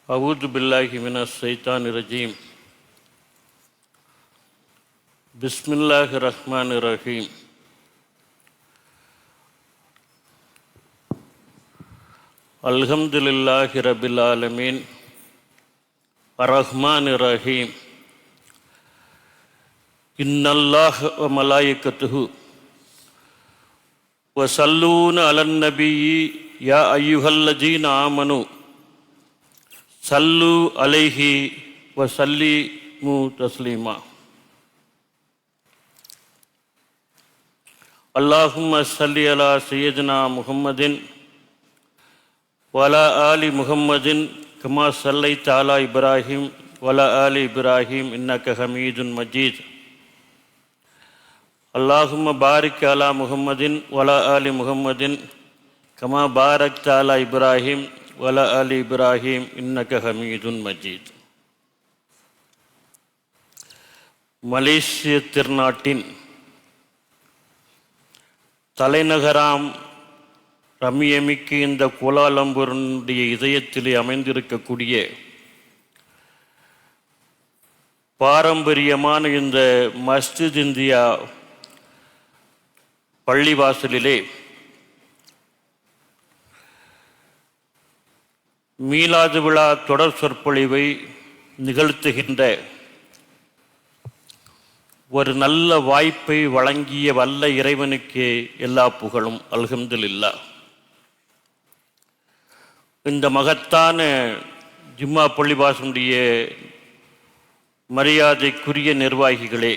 அஊது பில்லாஹி மினஷ் ஷைத்தானிர் ரஜீம். பிஸ்மில்லாஹிர் ரஹ்மானிர் ரஹீம். அல்ஹம்துலில்லாஹி ரப்பில் ஆலமீன். அர்ரஹ்மானிர் ரஹீம். இன்னல்லாஹ வ மலாயிகத்துஹு வஸல்லூன அலன் நபிய்யி யா அய்யுஹல்லதீன ஆமனு சல்லு அலைஹி வஸல்லிமு தஸ்லீமா. அல்லாஹும்ம ஸல்லி அலா சய்யிதினா முஹம்மதின் வலா ஆலி முஹம்மதின் கமா ஸல்லைத அலா இப்ராஹிம் வலா ஆலி இப்ராஹிம் இன்னக ஹமீதுன் மஜீத். அல்லாஹும்ம பாரிக் அலா முஹம்மதின் வலா ஆலி முஹம்மதின் கமா பாரக்த அலா இப்ராஹிம் வலா ஆலி இப்ராஹிம் இன்னக ஹமீதுன் மஜீத். மலேசிய திருநாட்டின் தலைநகராம் ரம்மியமிக்கு இந்த கோலாலம்பூருடைய இதயத்திலே அமைந்திருக்கக்கூடிய பாரம்பரியமான இந்த மஸ்ஜித் இந்தியா பள்ளிவாசலிலே மீலாது விழா தொடர் சொற்பொழிவை நிகழ்த்துகின்ற ஒரு நல்ல வாய்ப்பை வழங்கிய வல்ல இறைவனுக்கே எல்லா புகழும். அல்ஹம்துலில்லாஹ். இந்த மகத்தான ஜும்மா பள்ளிவாசனுடைய மரியாதைக்குரிய நிர்வாகிகளே,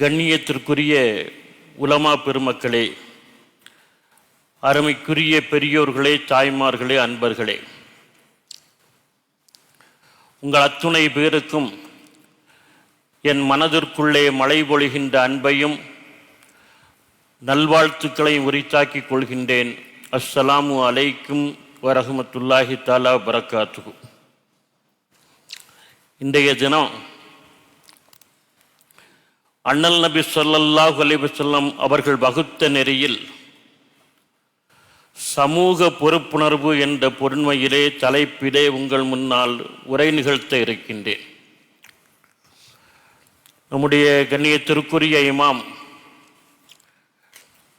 கண்ணியத்திற்குரிய உலமா பெருமக்களே, அருமைக்குரிய பெரியோர்களே, தாய்மார்களே, அன்பர்களே, உங்கள் அத்துணை பேருக்கும் என் மனதிற்குள்ளே மழை பொழிகின்ற அன்பையும் நல்வாழ்த்துக்களையும் உரித்தாக்கிக் கொள்கின்றேன். அஸ்ஸலாமு அலைக்கும் வரஹ்மத்துல்லாஹி தஆலா பரக்காத்துஹு. இன்றைய தினம் அண்ணல் நபி ஸல்லல்லாஹு அலைஹி வஸல்லம் அவர்கள் வகுத்த நெறியில் சமூக பொறுப்புணர்வு என்ற பொருண்மையிலே தலைப்பிலே உங்கள் முன்னால் உரை நிகழ்த்த இருக்கின்றேன். நம்முடைய கண்ணியத்திற்குரிய இமாம்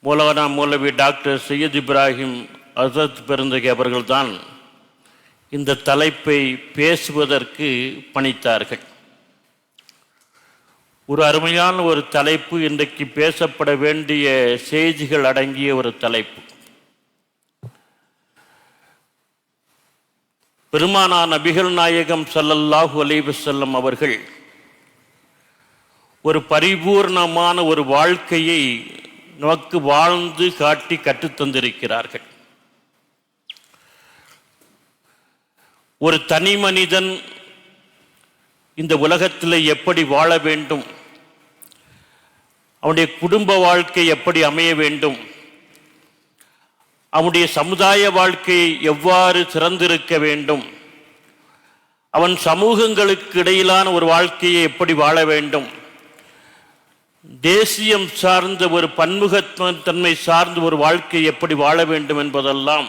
மௌலானா மௌலவி டாக்டர் சையத் இப்ராஹிம் அஸத் பெருந்தகை அவர்கள்தான் இந்த தலைப்பை பேசுவதற்கு பணித்தார்கள். ஒரு அருமையான ஒரு தலைப்பு, இன்றைக்கு பேசப்பட வேண்டிய செய்திகள் அடங்கிய ஒரு தலைப்பு. பெருமானார் நபிகள் நாயகம் ஸல்லல்லாஹு அலைஹி வஸல்லம் அவர்கள் ஒரு பரிபூர்ணமான ஒரு வாழ்க்கையை நமக்கு வாழ்ந்து காட்டி கற்றுத்தந்திருக்கிறார்கள். ஒரு தனி மனிதன் இந்த உலகத்தில் எப்படி வாழ வேண்டும், அவனுடைய குடும்ப வாழ்க்கை எப்படி அமைய வேண்டும், அவனுடைய சமுதாய வாழ்க்கை எவ்வாறு சிறந்திருக்க வேண்டும், அவன் சமூகங்களுக்கு இடையிலான ஒரு வாழ்க்கையை எப்படி வாழ வேண்டும், தேசியம் சார்ந்த ஒரு பன்முகத்தன்மை சார்ந்த ஒரு வாழ்க்கை எப்படி வாழ வேண்டும் என்பதெல்லாம்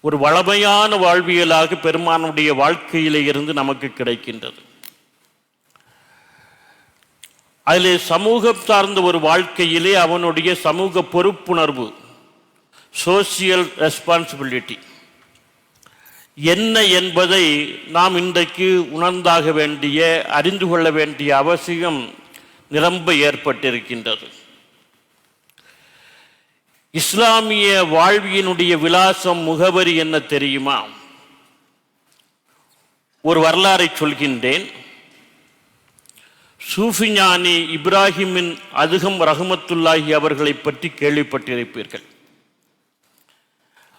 ஒரு வளமையான வாழ்வியலாக பெருமானுடைய வாழ்க்கையிலே இருந்து நமக்கு கிடைக்கின்றது. அதிலே சமூகம் சார்ந்த ஒரு வாழ்க்கையிலே அவனுடைய சமூக பொறுப்புணர்வு, சோசியல் ரெஸ்பான்சிபிலிட்டி என்ன என்பதை நாம் இன்றைக்கு உணர்ந்தாக வேண்டிய, அறிந்து கொள்ள வேண்டிய அவசியம் நிரம்ப ஏற்பட்டிருக்கின்றது. இஸ்லாமிய வாழ்வியினுடைய விலாசம், முகவரி என்ன தெரியுமா? ஒரு வரலாறை சொல்கின்றேன். சூஃபி ஞானி இப்ராஹிமின் அதுகம் ரஹ்மத்துல்லாஹி அவர்களை பற்றி கேள்விப்பட்டிருப்பீர்கள்.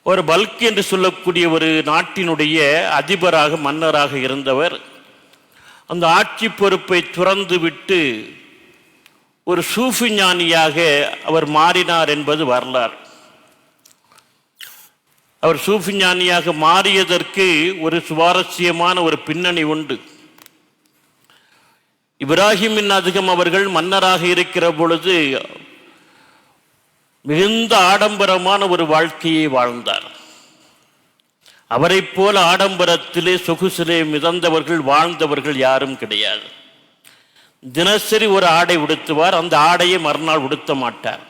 ஒரு பல்க் என்று சொல்லக்கூடிய ஒரு நாட்டினுடைய அதிபராக, மன்னராக இருந்தவர். அந்த ஆட்சி பொறுப்பை துறந்து விட்டு ஒரு சூஃபி ஞானியாக அவர் மாறினார் என்பது வரலாறு. அவர் சூஃபி ஞானியாக மாறியதற்கு ஒரு சுவாரஸ்யமான ஒரு பின்னணி உண்டு. இப்ராஹிமின் அதுகம் அவர்கள் மன்னராக இருக்கிற பொழுது மிகுந்த ஆடம்பரமான ஒரு வாழ்க்கையை வாழ்ந்தார். அவரைப் போல ஆடம்பரத்திலே சொகுசிலே மிதந்தவர்கள் வாழ்ந்தவர்கள் யாரும் கிடையாது. தினசரி ஒரு ஆடை உடுத்துவார், அந்த ஆடையை மறுநாள் உடுத்த மாட்டார்.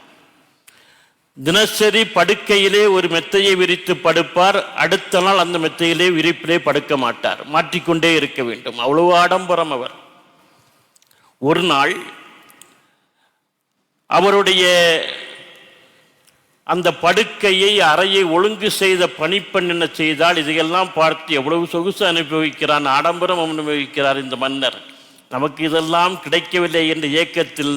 தினசரி படுக்கையிலே ஒரு மெத்தையை விரித்து படுப்பார், அடுத்த நாள் அந்த மெத்தையிலே விரிப்பிலே படுக்க மாட்டார், மாற்றிக்கொண்டே இருக்க வேண்டும். அவ்வளவு ஆடம்பரம் அவர். ஒரு நாள் அவருடைய அந்த படுக்கையை அறையை ஒழுங்கு செய்த பணிப்பெண் என்ன செய்தால், இதையெல்லாம் பார்த்து எவ்வளவு சொகுசு அனுபவிக்கிறான், ஆடம்பரம் அனுபவிக்கிறார் இந்த மன்னர், நமக்கு இதெல்லாம் கிடைக்கவில்லை என்ற ஏக்கத்தில்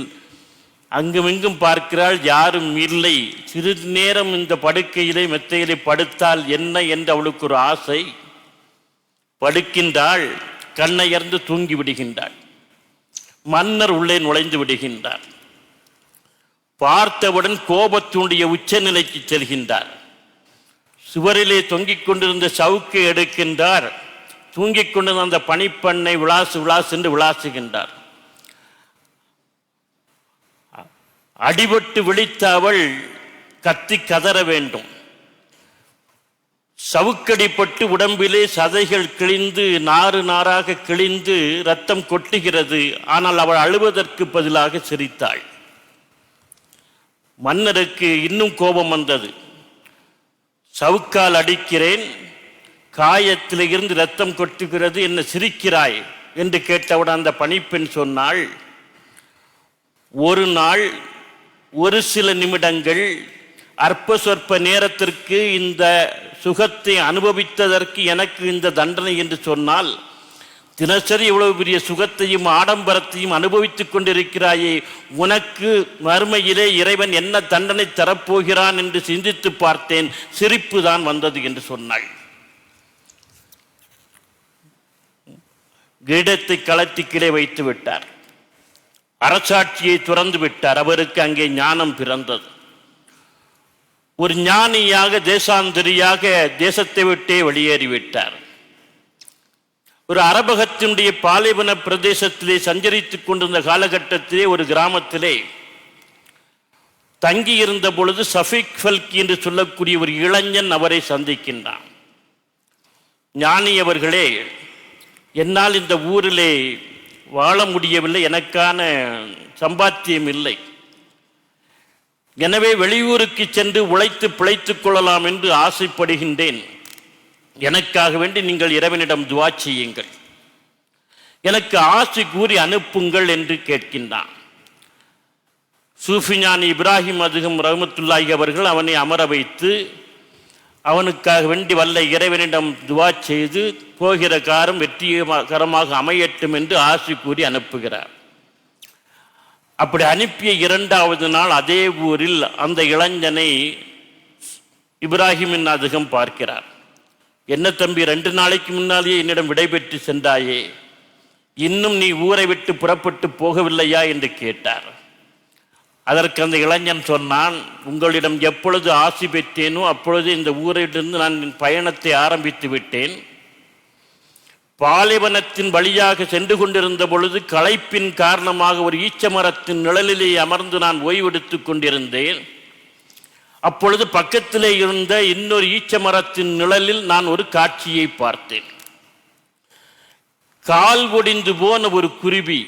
அங்குமிங்கும் பார்க்கிறாள், யாரும் இல்லை. சிறிது நேரம் இந்த படுக்கையிலே மெத்தையிலே படுத்தால் என்ன என்று அவளுக்கு ஒரு ஆசை. படுக்கின்றாள், கண்ணையர்ந்து தூங்கி விடுகின்றாள். மன்னர் உள்ளே நுழைந்து விடுகின்றார். பார்த்தவுடன் கோபத்துடைய உச்சநிலைக்கு செல்கின்றார். சுவரிலே தொங்கிக் கொண்டிருந்த சவுக்கை எடுக்கின்றார். தூங்கிக் கொண்டிருந்த அந்த பணிப்பெண்ணை விளாசு விளாசு என்று விளாசுகின்றார். அடிபட்டு விழித்த அவள் கத்தி கதற வேண்டும். சவுக்கடிப்பட்டு உடம்பிலே சதைகள் கிழிந்து நாறு நாராக கிழிந்து ரத்தம் கொட்டுகிறது. ஆனால் அவள் அழுவதற்கு பதிலாக சிரித்தாள். மன்னருக்கு இன்னும் கோபம் வந்தது. சவுக்கால் அடிக்கிறேன், காயத்தில் இருந்து ரத்தம் கொட்டுகிறது, என்ன சிரிக்கிறாய் என்று கேட்டவுடன் அந்த பணிப்பெண் சொன்னாள், ஒரு நாள் ஒரு சில நிமிடங்கள் அற்ப சொற்ப நேரத்திற்கு இந்த சுகத்தை அனுபவித்ததற்கு எனக்கு இந்த தண்டனை என்று சொன்னால், தினசரி இவ்வளவு பெரிய சுகத்தையும் ஆடம்பரத்தையும் அனுபவித்துக் கொண்டிருக்கிறாயே, உனக்கு மறுமையிலே இறைவன் என்ன தண்டனை தரப்போகிறான் என்று சிந்தித்து பார்த்தேன், சிரிப்பு தான் வந்தது என்று சொன்னாள். கிரீடத்தை கலத்தி கீழே வைத்து விட்டார். அரசாட்சியை துறந்து விட்டார். அவருக்கு அங்கே ஞானம் பிறந்தது. ஒரு ஞானியாக தேசாந்திரியாக தேசத்தை விட்டே வெளியேறிவிட்டார். ஒரு அரபகத்தினுடைய பாலைவன பிரதேசத்திலே சஞ்சரித்துக் கொண்டிருந்த காலகட்டத்திலே ஒரு கிராமத்திலே தங்கியிருந்த பொழுது சஃபிக் ஃபல்கி என்று சொல்லக்கூடிய ஒரு இளைஞன் அவரை சந்திக்கின்றான். ஞானி அவர்களே, என்னால் இந்த ஊரிலே வாழ முடியவில்லை, எனக்கான சம்பாத்தியம் இல்லை, எனவே வெளியூருக்கு சென்று உழைத்து பிழைத்துக் கொள்ளலாம் என்று ஆசைப்படுகின்றேன். எனக்காக வேண்டி நீங்கள் இறைவனிடம் துஆ செய்யுங்கள், எனக்கு ஆசை கூறி அனுப்புங்கள் என்று கேட்கின்றான். சூஃபி ஞானி இப்ராஹிம் அதுகம் ரஹ்மத்துல்லாஹி அவர்கள் அவனை அமர வைத்து அவனுக்காக வேண்டி வல்ல இறைவனிடம் துஆ செய்து போகிற காரம் வெற்றிகரமாக அமையட்டும் என்று ஆசை கூறி அனுப்புகிறார். அப்படி அனுப்பிய 2வது நாள் அதே ஊரில் அந்த இளைஞனை இப்ராஹிமின் அதுகம் பார்க்கிறார். என்ன தம்பி, 2 நாளைக்கு முன்னாலேயே என்னிடம் விடைபெற்று சென்றாயே, இன்னும் நீ ஊரை விட்டு புறப்பட்டு போகவில்லையா என்று கேட்டார். அதற்கு அந்த இளைஞன் சொன்னான், உங்களிடம் எப்பொழுது ஆசி பெற்றேனோ அப்பொழுது இந்த ஊரிலிருந்து நான் என் பயணத்தை ஆரம்பித்து விட்டேன். பாலைவனத்தின் வழியாக சென்று கொண்டிருந்த பொழுது களைப்பின் காரணமாக ஒரு ஈச்ச மரத்தின் நிழலிலே அமர்ந்து நான் ஓய்வெடுத்துக் கொண்டிருந்தேன். அப்பொழுது பக்கத்திலே இருந்த இன்னொரு ஈச்ச மரத்தின் நிழலில் நான் ஒரு காட்சியை பார்த்தேன். கால் ஒடிந்து போன ஒரு குருவி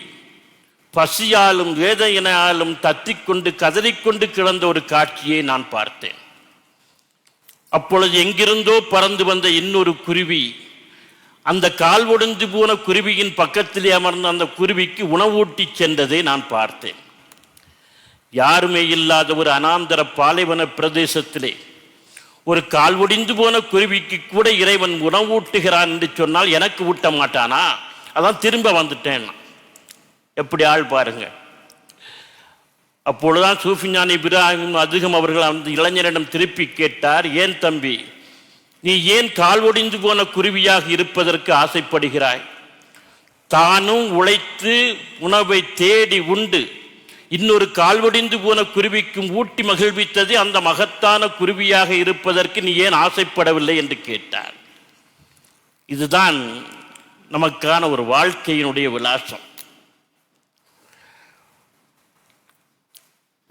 பசியாலும் வேதனையாலும் தத்திக்கொண்டு கதறிக்கொண்டு கிடந்த ஒரு காட்சியை நான் பார்த்தேன். அப்பொழுது எங்கிருந்தோ பறந்து வந்த இன்னொரு குருவி அந்த கால் ஒடிந்து போன குருவியின் பக்கத்திலே அமர்ந்த அந்த குருவிக்கு உணவூட்டி சென்றதை நான் பார்த்தேன். யாருமே இல்லாத ஒரு அனாந்தர பாலைவன பிரதேசத்திலே ஒரு கால் ஒடிந்து போன குருவிக்கு கூட இறைவன் உணவூட்டுகிறான் என்று சொன்னால் எனக்கு ஊட்ட மாட்டானா? அதான் திரும்ப வந்துட்டேன். எப்படி ஆள் பாருங்க. அப்பொழுதுதான் சூஃபி ஞானி இப்ராஹிம் அதுகம் அவர்கள் அந்த இளைஞரிடம் திருப்பி கேட்டார், ஏன் தம்பி, நீ ஏன் கால் ஒடிந்து போன குருவியாக இருப்பதற்கு ஆசைப்படுகிறாய்? தானும் உழைத்து உணவை தேடி உண்டு இன்னொரு கால் ஒடிந்து போன குருவிக்கும் ஊட்டி மகிழ்வித்தது அந்த மகத்தான குருவியாக இருப்பதற்கு நீ ஏன் ஆசைப்படவில்லை என்று கேட்டார். இதுதான் நமக்கான ஒரு வாழ்க்கையினுடைய விலாசம்.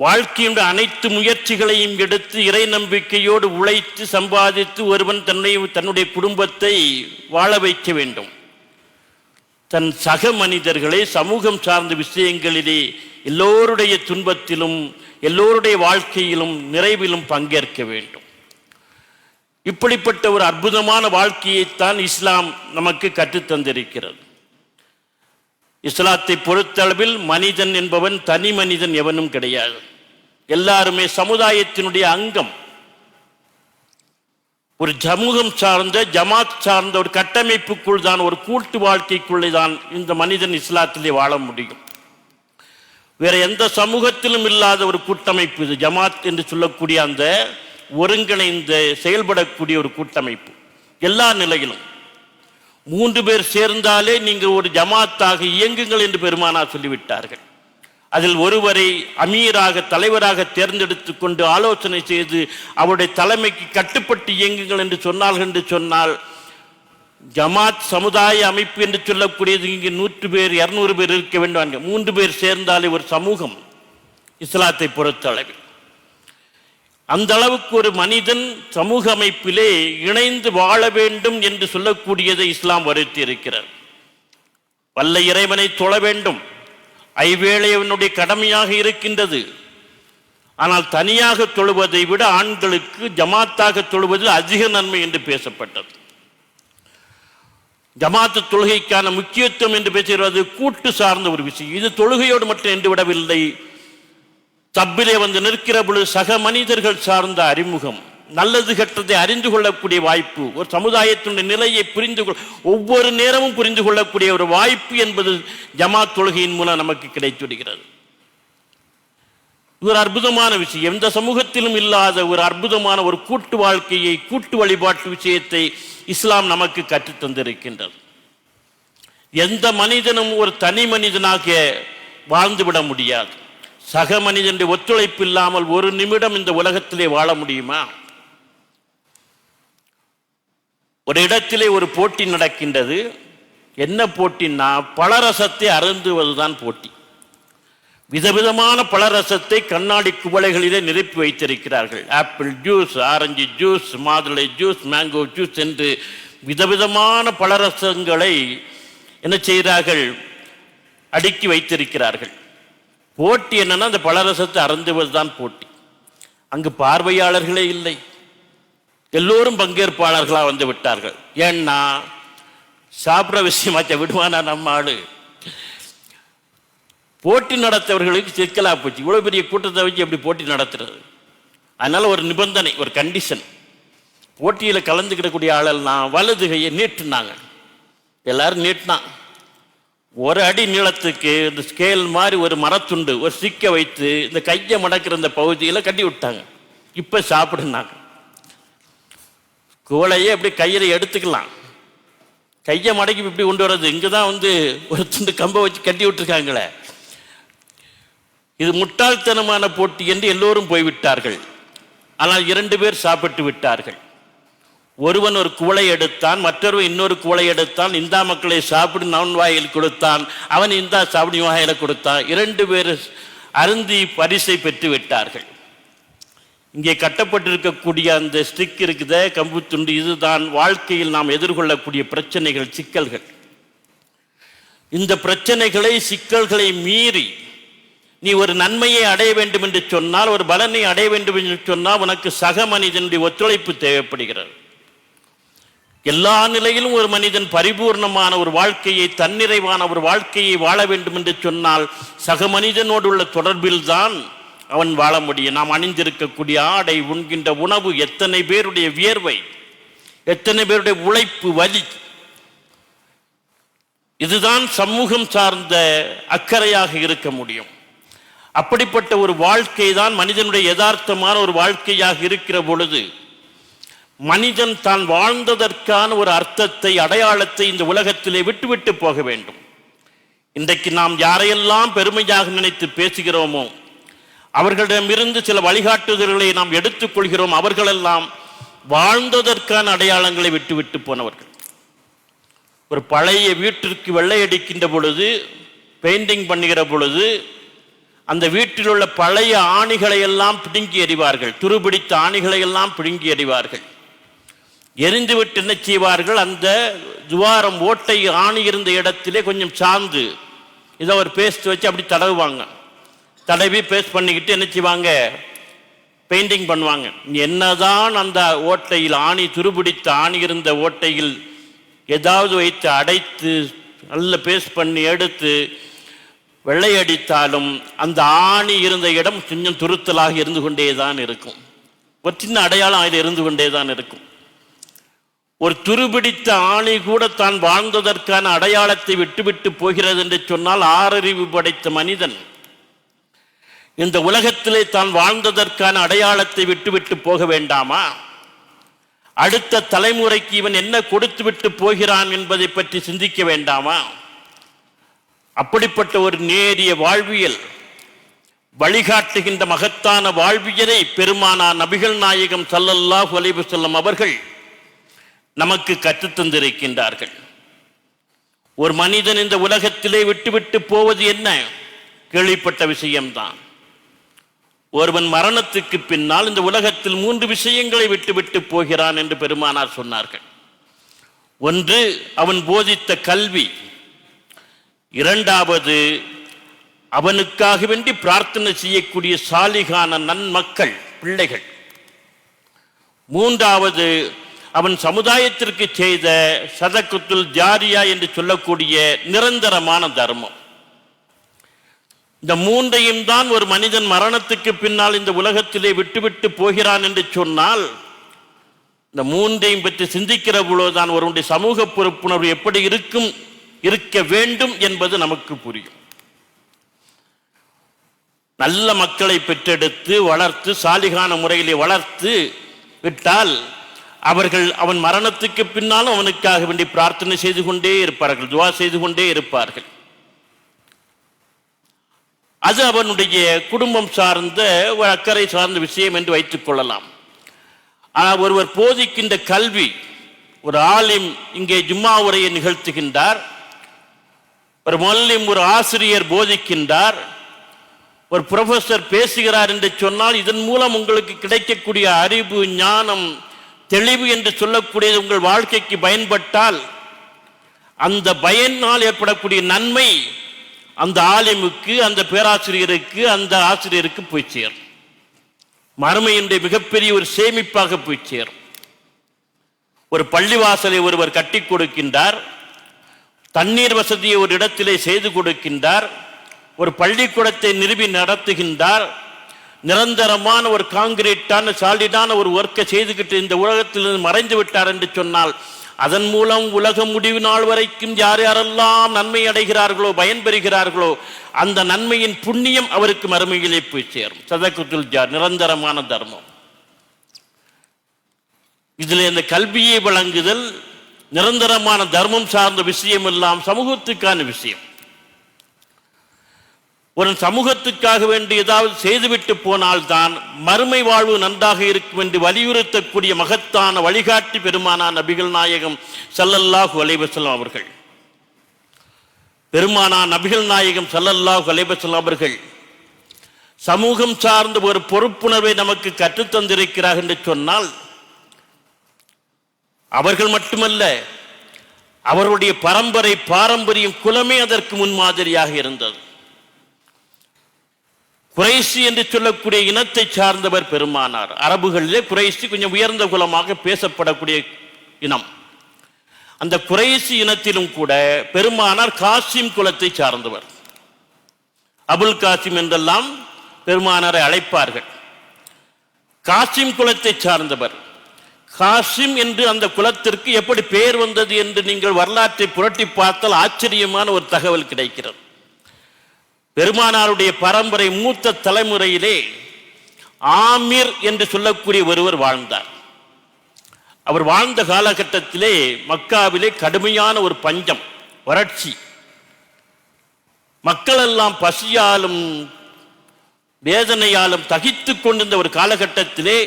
வாழ்க்கையுடைய அனைத்து முயற்சிகளையும் எடுத்து இறை நம்பிக்கையோடு உழைத்து சம்பாதித்து ஒருவன் தன்னுடைய குடும்பத்தை வாழ வைக்க வேண்டும். தன் சக மனிதர்களை சமூகம் சார்ந்த விஷயங்களிலே எல்லோருடைய துன்பத்திலும் எல்லோருடைய வாழ்க்கையிலும் நிறைவிலும் பங்கேற்க வேண்டும். இப்படிப்பட்ட ஒரு அற்புதமான வாழ்க்கையைத்தான் இஸ்லாம் நமக்கு கற்றுத்தந்திருக்கிறது. இஸ்லாத்தை பொறுத்தளவில் மனிதன் என்பவன் தனி மனிதன் எவனும் கிடையாது. எல்லாருமே சமுதாயத்தினுடைய அங்கம். ஒரு சமூகம் சார்ந்த ஜமாத் சார்ந்த ஒரு கட்டமைப்புக்குள் தான், ஒரு கூட்டு வாழ்க்கைக்குள்ளே தான் இந்த மனிதன் இஸ்லாத்திலே வாழ முடியும். வேற எந்த சமூகத்திலும் இல்லாத ஒரு கூட்டமைப்பு இது. ஜமாத் என்று சொல்லக்கூடிய அந்த ஒருங்கிணைந்த செயல்படக்கூடிய ஒரு கூட்டமைப்பு. எல்லா நிலையிலும் 3 பேர் சேர்ந்தாலே நீங்கள் ஒரு ஜமாத்தாக இயங்குங்கள் என்று பெருமானார் சொல்லிவிட்டார்கள். அதில் ஒருவரை அமீராக தலைவராக தேர்ந்தெடுத்து கொண்டு ஆலோசனை செய்து அவருடைய தலைமைக்கு கட்டுப்பட்டு இயங்குங்கள் என்று சொன்னால் ஜமாத் சமுதாய அமைப்பு என்று சொல்லக்கூடியது இங்கே 100 பேர் 200 பேர் இருக்க வேண்டும். 3 பேர் சேர்ந்தாலே ஒரு சமூகம் இஸ்லாத்தை பொறுத்தளவில். அந்த அளவுக்கு ஒரு மனிதன் சமூக அமைப்பிலே இணைந்து வாழ வேண்டும் என்று சொல்லக்கூடியதை இஸ்லாம் வலியுறுத்தி இருக்கிறார். வல்ல இறைவனை தொழ வேண்டும், ஐவேளை அவனுடைய கடமையாக இருக்கின்றது. ஆனால் தனியாக தொழுவதை விட ஆண்களுக்கு ஜமாத்தாக தொழுவது அதிக நன்மை என்று பேசப்பட்டது. ஜமாத்து தொழுகைக்கான முக்கியத்துவம் என்று பேசுகிறது கூட்டு சார்ந்த ஒரு விஷயம். இது தொழுகையோடு மட்டும் என்று விடவில்லை. தப்பிலே வந்து நிற்கிற பொழுது சக மனிதர்கள் சார்ந்த அறிமுகம், நல்லது கெட்டதை அறிந்து கொள்ளக்கூடிய வாய்ப்பு, ஒரு சமுதாயத்தினுடைய நிலையை ஒவ்வொரு நேரமும் புரிந்து கொள்ளக்கூடிய ஒரு வாய்ப்பு என்பது ஜமாத் தொழுகையின் மூலம் நமக்கு கிடைத்துவிடுகிறது. இது ஒரு அற்புதமான விஷயம். எந்த சமூகத்திலும் இல்லாத ஒரு அற்புதமான ஒரு கூட்டு வாழ்க்கையை, கூட்டு வழிபாட்டு விஷயத்தை இஸ்லாம் நமக்கு கற்றுத்தந்திருக்கின்றது. எந்த மனிதனும் ஒரு தனி மனிதனாக வாழ்ந்துவிட முடியாது. சக மனிதனுடைய ஒத்துழைப்பு இல்லாமல் ஒரு நிமிடம் இந்த உலகத்திலே வாழ முடியுமா? ஒரு இடத்திலே ஒரு போட்டி நடக்கின்றது. என்ன போட்டின்னா, பழரசத்தை அருந்துவதுதான் போட்டி. விதவிதமான பழரசத்தை கண்ணாடி குவளைகளிலே நிரப்பி வைத்திருக்கிறார்கள். ஆப்பிள் ஜூஸ், ஆரஞ்சு ஜூஸ், மாதுளை ஜூஸ், மேங்கோ ஜூஸ் என்று விதவிதமான பழரசங்களை என்ன செய்கிறார்கள், அடுக்கி வைத்திருக்கிறார்கள். போட்டி என்னன்னா, அந்த பழரசத்தை அருந்துவதுதான் போட்டி. அங்கு பார்வையாளர்களே இல்லை, எல்லோரும் பங்கேற்பாளர்களாக வந்து விட்டார்கள். ஏன்னா சாப்பிட்ற விஷயமாச்ச விடுவானா நம்ம ஆளு. போட்டி நடத்தவர்களுக்கு சிக்கலா போச்சு. இவ்வளவு பெரிய கூட்டத்தை வச்சு எப்படி போட்டி நடத்துறது? அதனால ஒரு நிபந்தனை, ஒரு கண்டிஷன். போட்டியில் கலந்துக்கிடக்கூடிய ஆளெல்லாம் வலது கையை நீட்டுனாங்க. எல்லாரும் நீட்டினா ஒரு அடி நீளத்துக்கு இந்த ஸ்கேல் மாதிரி ஒரு மரத்துண்டு ஒரு சிக்க வைத்து இந்த கையை மடக்கிற இந்த பகுதியில் கட்டி விட்டாங்க. இப்போ சாப்பிடுனாங்க. கோலையே அப்படி கையில் எடுத்துக்கலாம், கையை மடக்கி இப்படி கொண்டு வர்றது. இங்கே தான் வந்து ஒரு துண்டு கம்பை வச்சு கட்டி விட்டுருக்காங்களே. இது முட்டாள்தனமான போட்டி என்று எல்லோரும் போய்விட்டார்கள். ஆனால் 2 பேர் சாப்பிட்டு விட்டார்கள். ஒருவன் ஒரு குவளை எடுத்தான், மற்றொருவன் இன்னொரு குவளை எடுத்தான். இந்தா மக்களை சாப்பிடு நான் வாயில் கொடுத்தான், அவன் இந்தா சாப்பிடு வாயில கொடுத்தான். 2 பேர் அருந்தி பரிசை பெற்று விட்டார்கள். இங்கே கட்டப்பட்டிருக்கக்கூடிய அந்த ஸ்டிக் இருக்குதே, கம்பு துண்டு, இதுதான் வாழ்க்கையில் நாம் எதிர்கொள்ளக்கூடிய பிரச்சனைகள், சிக்கல்கள். இந்த பிரச்சனைகளை சிக்கல்களை மீறி நீ ஒரு நன்மையை அடைய வேண்டும் என்று சொன்னால், ஒரு பலனை அடைய வேண்டும் என்று சொன்னால் உனக்கு சக மனிதனுடைய ஒத்துழைப்பு தேவைப்படுகிறது. எல்லா நிலையிலும் ஒரு மனிதன் பரிபூர்ணமான ஒரு வாழ்க்கையை, தன்னிறைவான ஒரு வாழ்க்கையை வாழ வேண்டும் என்று சொன்னால் சக மனிதனோடு உள்ள தொடர்பில் தான் அவன் வாழ முடியும். நாம் அணிந்திருக்கக்கூடிய ஆடை, உண்கின்ற உணவு, எத்தனை பேருடைய வியர்வை, எத்தனை பேருடைய உழைப்பு, வலி, இதுதான் சமூகம் சார்ந்த அக்கறையாக இருக்க முடியும். அப்படிப்பட்ட ஒரு வாழ்க்கை தான் மனிதனுடைய யதார்த்தமான ஒரு வாழ்க்கையாக இருக்கிற பொழுது மனிதன் தான் வாழ்ந்ததற்கான ஒரு அர்த்தத்தை, அடையாளத்தை இந்த உலகத்திலே விட்டுவிட்டு போக வேண்டும். இன்றைக்கு நாம் யாரையெல்லாம் பெருமையாக நினைத்து பேசுகிறோமோ அவர்களிடமிருந்து சில வழிகாட்டுதல்களை நாம் எடுத்துக்கொள்கிறோம். அவர்களெல்லாம் வாழ்ந்ததற்கான அடையாளங்களை விட்டுவிட்டு போனவர்கள். ஒரு பழைய வீட்டிற்கு வெள்ளை அடிக்கின்ற பொழுது, பெயிண்டிங் பண்ணுகிற பொழுது அந்த வீட்டில் உள்ள பழைய ஆணிகளை எல்லாம் பிடுங்கி எறிவார்கள். துருபிடித்த ஆணிகளை எல்லாம் பிடுங்கி எறிவார்கள். எரிந்துவிட்டு என்ன செய்வார்கள், அந்த துவாரம் ஓட்டை ஆணி இருந்த இடத்திலே கொஞ்சம் சாந்து இதை ஒரு பேஸ்ட் வச்சு அப்படி தடவுவாங்க. தடவி பேஸ்ட் பண்ணிக்கிட்டு என்ன செய்வாங்க, பெயிண்டிங் பண்ணுவாங்க. என்னதான் அந்த ஓட்டையில் ஆணி துருபிடித்த ஆணி இருந்த ஓட்டையில் ஏதாவது வைத்து அடைத்து நல்ல பேஸ்ட் பண்ணி எடுத்து வெள்ளையடித்தாலும் அந்த ஆணி இருந்த இடம் கொஞ்சம் துருத்தலாக இருந்து கொண்டே தான் இருக்கும். ஒரு சின்ன அடையாளம் அதில் இருந்து கொண்டே தான் இருக்கும். ஒரு துருபிடித்த ஆணி கூட தான் வாழ்ந்ததற்கான அடையாளத்தை விட்டுவிட்டு போகிறது என்று சொன்னால், ஆறறிவு படைத்த மனிதன் இந்த உலகத்திலே தான் வாழ்ந்ததற்கான அடையாளத்தை விட்டுவிட்டு போக வேண்டாமா? அடுத்த தலைமுறைக்கு இவன் என்ன கொடுத்து விட்டு போகிறான் என்பதை பற்றி சிந்திக்க வேண்டாமா? அப்படிப்பட்ட ஒரு நேரிய வாழ்வியல் வழிகாட்டுகின்ற மகத்தான வாழ்வியலை பெருமானார் நபிகள் நாயகம் ஸல்லல்லாஹு அலைஹி வஸல்லம் அவர்கள் நமக்கு கற்றுத்தந்திருக்கின்றார்கள். ஒரு மனிதன் இந்த உலகத்திலே விட்டுவிட்டு போவது என்ன? கேள்விப்பட்ட விஷயம்தான். ஒருவன் மரணத்துக்கு பின்னால் இந்த உலகத்தில் 3 விஷயங்களை விட்டுவிட்டு போகிறான் என்று பெருமானார் சொன்னார்கள். ஒன்று, அவன் போதித்த கல்வி. இரண்டாவது, அவனுக்காக வேண்டி பிரார்த்தனை செய்யக்கூடிய சாலிகான நன்மக்கள், பிள்ளைகள். மூன்றாவது, அவன் சமுதாயத்திற்கு செய்த சதகத்துல் ஜாரியா என்று சொல்லக்கூடிய நிரந்தரமான தர்மம். இந்த 3ஐயும் தான் ஒரு மனிதன் மரணத்துக்கு பின்னால் இந்த உலகத்திலே விட்டுவிட்டு போகிறான் என்று சொன்னால், இந்த 3ஐயும் பற்றி சிந்திக்கிற பொழுதுதான் ஒருவனுடைய சமூக பொறுப்புணர்வு எப்படி இருக்க வேண்டும் என்பது நமக்கு புரியும். நல்ல மக்களை பெற்றெடுத்து வளர்த்து சாலிகான முறையிலே வளர்த்து விட்டால் அவன் மரணத்துக்கு பின்னாலும் அவனுக்காக வேண்டி பிரார்த்தனை செய்து கொண்டே இருப்பார்கள், துவா செய்து கொண்டே இருப்பார்கள். அது அவனுடைய குடும்பம் சார்ந்த ஒரு அக்கறை சார்ந்த விஷயம் என்று வைத்துக் கொள்ளலாம். ஆனால் ஒருவர் போதிக்கின்ற கல்வி, ஒரு ஆலிம் இங்கே ஜும்மா உரையை நிகழ்த்துகின்றார், ஒரு முஅல்லிம் ஒரு ஆசிரியர் போதிக்கின்றார், ஒரு புரொஃபசர் பேசுகிறார் என்று சொன்னால், இதன் மூலம் உங்களுக்கு கிடைக்கக்கூடிய அறிவு, ஞானம், தெளிவு என்று சொல்லக்கூடியது உங்கள் வாழ்க்கைக்கு பயன்பட்டால், அந்த பயனால் ஏற்படக்கூடிய நன்மை அந்த ஆலிமுக்கு, அந்த பேராசிரியருக்கு, அந்த ஆசிரியருக்கு போய் சேரும். மறுமையினுடைய மிகப்பெரிய ஒரு சேமிப்பாக போய் சேரும். ஒரு பள்ளிவாசலை ஒருவர் கட்டி கொடுக்கின்றார், தண்ணீர் வசதியை ஒரு இடத்திலே செய்து கொடுக்கின்றார், ஒரு பள்ளிக்கூடத்தை நிறுவி நடத்துகின்றார், நிரந்தரமான ஒரு காங்கிரீட்டான சாலிடான ஒரு ஒர்க்கை செய்துகிட்டு இந்த உலகத்திலிருந்து மறைந்து விட்டார் என்று சொன்னால், அதன் மூலம் உலக முடிவு நாள் வரைக்கும் யார் யாரெல்லாம் நன்மை அடைகிறார்களோ, பயன்பெறுகிறார்களோ, அந்த நன்மையின் புண்ணியம் அவருக்கு மறுமையிலே போய் சேரும். சதகத்துல் ஜார், நிரந்தரமான தர்மம். இதில் இந்த கல்வியை வழங்குதல், நிரந்தரமான தர்மம் சார்ந்த விஷயம் எல்லாம் சமூகத்துக்கான விஷயம். ஒரு சமூகத்துக்காக வேண்டி ஏதாவது செய்துவிட்டு போனால்தான் மறுமை வாழ்வு நன்றாக இருக்கும் என்று வலியுறுத்தக்கூடிய மகத்தான வழிகாட்டி பெருமானார் நபிகள் நாயகம் ஸல்லல்லாஹு அலைஹி வஸல்லம் அவர்கள். பெருமானார் நபிகள் நாயகம் ஸல்லல்லாஹு அலைஹி வஸல்லம் அவர்கள் சமூகம் சார்ந்த ஒரு பொறுப்புணர்வை நமக்கு கற்றுத்தந்திருக்கிறார் என்று சொன்னால், அவர்கள் மட்டுமல்ல, அவருடைய பாரம்பரியம் குலமே அதற்கு முன்மாதிரியாக இருந்தது. குறைசி என்று சொல்லக்கூடிய இனத்தை சார்ந்தவர் பெருமானார். அரபுகளிலே குறைசி கொஞ்சம் உயர்ந்த குலமாக பேசப்படக்கூடிய இனம். அந்த குறைசி இனத்திலும் கூட பெருமானார் காசிம் குலத்தை சார்ந்தவர். அபுல் காசிம் என்றெல்லாம் பெருமானாரை அழைப்பார்கள். காசிம் குலத்தை சார்ந்தவர். காசிம் என்று அந்த குலத்திற்கு எப்படி பெயர் வந்தது என்று நீங்கள் வரலாற்றை புரட்டி பார்த்தால் ஆச்சரியமான ஒரு தகவல் கிடைக்கிறது. பெருமானாருடைய பரம்பரை மூத்த தலைமுறையிலே ஆமீர் என்று சொல்லக்கூடிய ஒருவர் வாழ்ந்தார். அவர் வாழ்ந்த காலகட்டத்திலே மக்காவிலே கடுமையான ஒரு பஞ்சம், வறட்சி. மக்கள் எல்லாம் பசியாலும் வேதனையாலும் தகித்து கொண்டிருந்த ஒரு காலகட்டத்திலே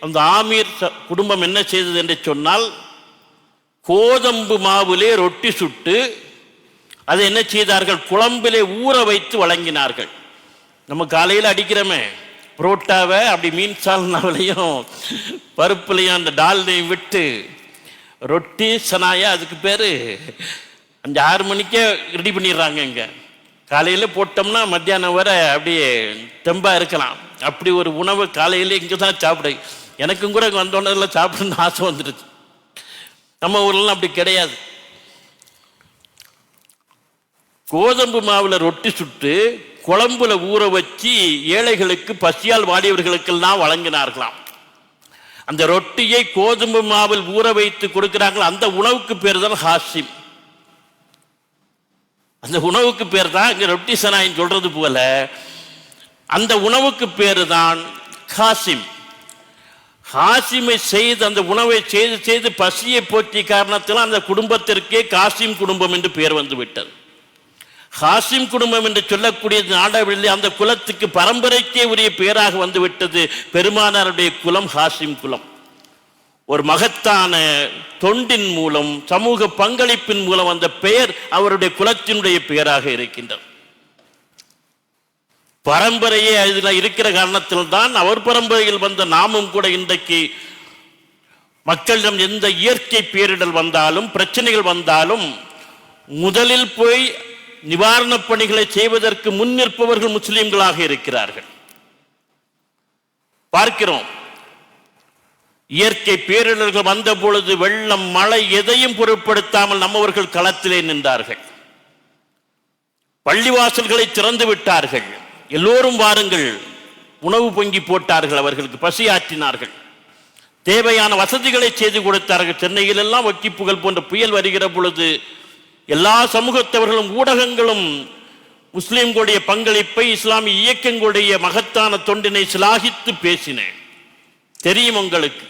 அந்த ஆமீர் குடும்பம் என்ன செய்தது என்று சொன்னால், கோதம்பு மாவிலே ரொட்டி சுட்டு அதை என்ன செய்தார்கள், குழம்பிலே ஊற வைத்து வழங்கினார்கள். நம்ம காலையில் அடிக்கிறோமே புரோட்டாவை அப்படி மீன் சால்னாவிலையும் பருப்புலையும் அந்த டால்னையும் விட்டு ரொட்டி சனாயா, அதுக்கு பேர் 5-6 மணிக்கே ரெடி பண்ணிடுறாங்க. இங்கே காலையில் போட்டோம்னா மத்தியானம் வரை அப்படியே தெம்பாக இருக்கலாம். அப்படி ஒரு உணவு காலையில் இங்கே தான் சாப்பிட, எனக்கும் கூட வந்தோன்னெல்லாம் சாப்பிடணும்னு ஆசை வந்துடுச்சு. நம்ம ஊர்லாம் அப்படி கிடையாது. கோதம்பு மாவில் ரொட்டி சுட்டு குழம்புல ஊற வச்சு ஏழைகளுக்கு பசியால் வாடியவர்களுக்கெல்லாம் வழங்கினார்களாம். அந்த ரொட்டியை கோதுமை மாவில் ஊற வைத்து கொடுக்கிறார்கள். அந்த உணவுக்கு பேர் தான் ஹாசிம். அந்த உணவுக்கு பேர் தான் இங்க ரொட்டி சனாயின் சொல்றது போல அந்த உணவுக்கு பேர் தான் ஹாசிம். ஹாசிமை செய்து அந்த உணவை செய்து செய்து பசியை போற்றிய காரணத்தில் அந்த குடும்பத்திற்கே காசிம் குடும்பம் என்று பெயர் வந்து விட்டது. ஹாசிம் குடும்பம் என்று சொல்லக்கூடிய நாடவெளி அந்த குலத்துக்கு பரம்பரைக்கே உரிய பெயராக வந்து விட்டது. பெருமானாருடைய குலம் ஹாசிம் குலம். ஒரு மகத்தான தொண்டின் மூலம், சமூக பங்களிப்பின் மூலம் அந்த பெயர் அவருடைய குலத்தினுடைய பெயராக இருக்கின்றது. பரம்பரையே அதில் இருக்கிற காரணத்தில் தான் அவர் பரம்பரையில் வந்த நாமும் கூட இன்றைக்கு மக்களிடம் எந்த இயற்கை பேரிடர் வந்தாலும் பிரச்சனைகள் வந்தாலும் முதலில் போய் நிவாரணப் பணிகளை செய்வதற்கு முன்னிற்பவர்கள் முஸ்லிம்களாக இருக்கிறார்கள். பார்க்கிறோம், இயற்கை பேரிடர்கள் வந்த பொழுது வெள்ளம் மழை எதையும் பொருட்படுத்தாமல் நம்மவர்கள் களத்திலே நின்றார்கள். பள்ளிவாசல்களை திறந்து விட்டார்கள். எல்லோரும் வாருங்கள், உணவு பொங்கி போட்டார்கள், அவர்களுக்கு பசியாற்றினார்கள், தேவையான வசதிகளை செய்து கொடுத்தார்கள். சென்னையில் எல்லாம் வக்கிப்புகள் போன்ற புயல் வருகிற பொழுது எல்லா சமூகத்தவர்களும் ஊடகங்களும் முஸ்லிம்களுடைய பங்களிப்பை, இஸ்லாமிய இயக்கங்களுடைய மகத்தான தொண்டினை சிலாகித்து பேசினேன். தெரியும் உங்களுக்கு,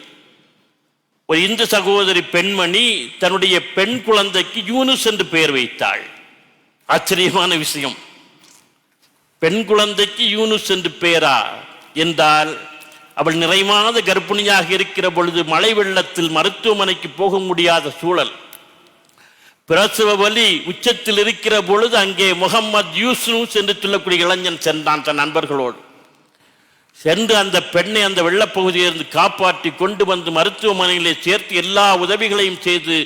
ஒரு இந்து சகோதரி பெண்மணி தன்னுடைய பெண் குழந்தைக்கு யூனுஸ் என்று பெயர் வைத்தாள். ஆச்சரியமான விஷயம். பெண் குழந்தைக்கு யூனுஸ் என்று பெயரா என்றால், அவள் நிறைமாத கர்ப்பிணியாக இருக்கிற பொழுது மழை வெள்ளத்தில் மருத்துவமனைக்கு போக முடியாத சூழல், பிரசவ வலி உச்சத்தில் இருக்கிற பொழுது அங்கே முகமது யூசுஸ் என்று சொல்லக்கூடிய இளைஞன் சென்றான் தன் நண்பர்களோடு. சென்று அந்த பெண்ணை அந்த வெள்ளப்பகுதியிலிருந்து காப்பாற்றி கொண்டு வந்து மருத்துவமனையிலே சேர்த்து எல்லா உதவிகளையும் செய்து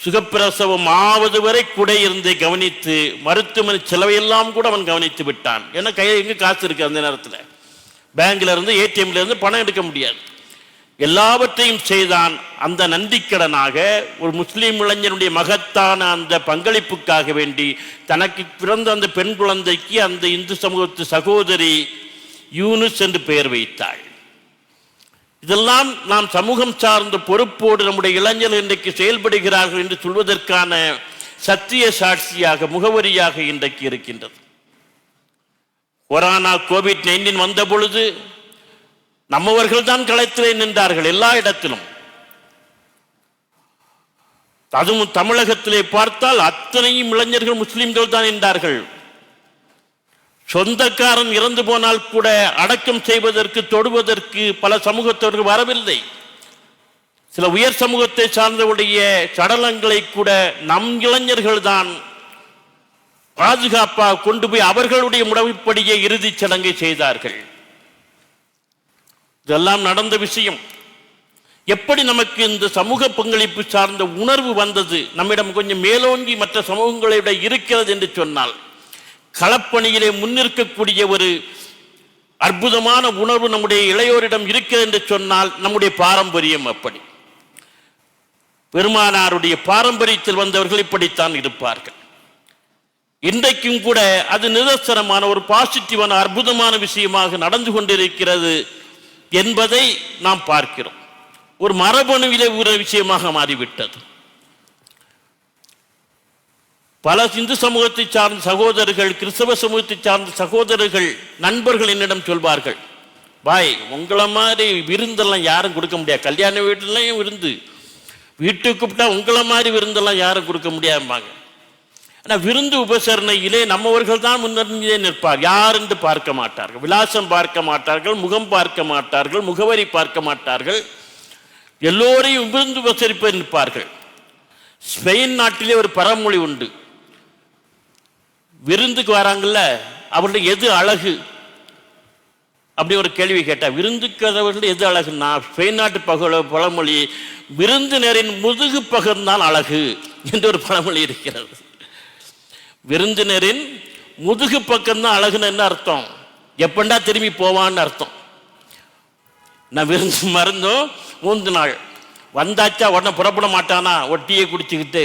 சுகப்பிரசவம் ஆவது வரை கூட இருந்து கவனித்து மருத்துவமனை செலவையெல்லாம் கூட அவன் கவனித்து விட்டான். ஏன்னா கையில் எங்கே காசு இருக்கு, அந்த நேரத்தில் பேங்க்ல இருந்து ஏடிஎம்ல இருந்து பணம் எடுக்க முடியாது. எல்லாவற்றையும் செய்தான். அந்த நன்றிக்கடனாக ஒரு முஸ்லீம் இளைஞனுடைய மகத்தான அந்த பங்களிப்புக்காக வேண்டி தனக்கு பிறந்த அந்த பெண் குழந்தைக்கு அந்த இந்து சமூகத்து சகோதரி யூனுஸ் என்று பெயர் வைத்தாள். இதெல்லாம் நாம் சமூகம் சார்ந்த பொறுப்போடு நம்முடைய இளைஞர்கள் இன்றைக்கு செயல்படுகிறார்கள் என்று சொல்வதற்கான சத்திய சாட்சியாக, முகவரியாக இன்றைக்கு இருக்கின்றது. கொரோனா கோவிட்-19 வந்த பொழுது நம்மவர்கள் தான் களத்திலே நின்றார்கள் எல்லா இடத்திலும். அதுவும் தமிழகத்திலே பார்த்தால் அத்தனையும் இளைஞர்கள் முஸ்லிம்கள் தான் நின்றார்கள். சொந்தக்காரன் இறந்து போனால் கூட அடக்கம் செய்வதற்கு, தொடுவதற்கு பல சமூகத்தவர்கள் வரவில்லை. சில உயர் சமூகத்தை சார்ந்தவுடைய சடலங்களை கூட நம் இளைஞர்கள் தான் பாதுகாப்பாக கொண்டு போய் அவர்களுடைய முறைப்படியே இறுதிச் சடங்கை செய்தார்கள். இதெல்லாம் நடந்த விஷயம். எப்படி நமக்கு இந்த சமூக பங்களிப்பு சார்ந்த உணர்வு வந்தது நம்மிடம் கொஞ்சம் மேலோங்கி மற்ற சமூகங்களை விட இருக்கிறது என்று சொன்னால், களப்பணியிலே முன்னிற்கக்கூடிய ஒரு அற்புதமான உணர்வு நம்முடைய இளையோரிடம் இருக்கிறது என்று சொன்னால் நம்முடைய பாரம்பரியம் அப்படி. பெருமானாருடைய பாரம்பரியத்தில் வந்தவர்கள் இப்படித்தான் இருப்பார்கள். இன்றைக்கும் கூட அது நிதர்சனமான ஒரு பாசிட்டிவான அற்புதமான விஷயமாக நடந்து கொண்டிருக்கிறது என்பதை நாம் பார்க்கிறோம். ஒரு மரபணுவிலே ஒரு விஷயமாக மாறிவிட்டது. பல இந்து சமூகத்தை சார்ந்த சகோதரர்கள், கிறிஸ்தவ சமூகத்தை சார்ந்த சகோதரர்கள், நண்பர்கள் என்னிடம் சொல்வார்கள், பாய் உங்களை மாதிரி விருந்தெல்லாம் யாரும் கொடுக்க முடியாது, கல்யாண வீட்டுலையும் விருந்து, வீட்டுக்கு கூப்பிட்டா உங்களை மாதிரி விருந்தெல்லாம் யாரும் கொடுக்க முடியாதுப்பாங்க. ஆனால் விருந்து உபசரணையிலே நம்மவர்கள் தான் முன்னே நிற்பார். யார் என்று பார்க்க மாட்டார்கள், விலாசம் பார்க்க மாட்டார்கள், முகம் பார்க்க மாட்டார்கள், முகவரி பார்க்க மாட்டார்கள், எல்லோரையும் விருந்து உபசரிப்ப நிற்பார்கள். ஸ்பெயின் நாட்டிலே ஒரு பழமொழி உண்டு, விருந்துக்கு வராங்கல்ல அவர்களுடைய எது அழகு, அப்படி ஒரு கேள்வி கேட்டால், விருந்துக்கிறவர்கள் எது அழகுன்னா, ஸ்பெயின் நாட்டு பழமொழி விருந்தினரின் முதுகு பகர்ந்தான் அழகு என்று ஒரு பழமொழி இருக்கிறது. விருந்தினரின் முதுகு பக்கம்தான் அழகுன்னு என்ன அர்த்தம்? எப்பண்டா திரும்பி போவான்னு அர்த்தம். நான் விருந்து மறந்தும் 3 நாள் வந்தாச்சா உடனே புறப்பட மாட்டானா ஒட்டியே குடிச்சுக்கிட்டு.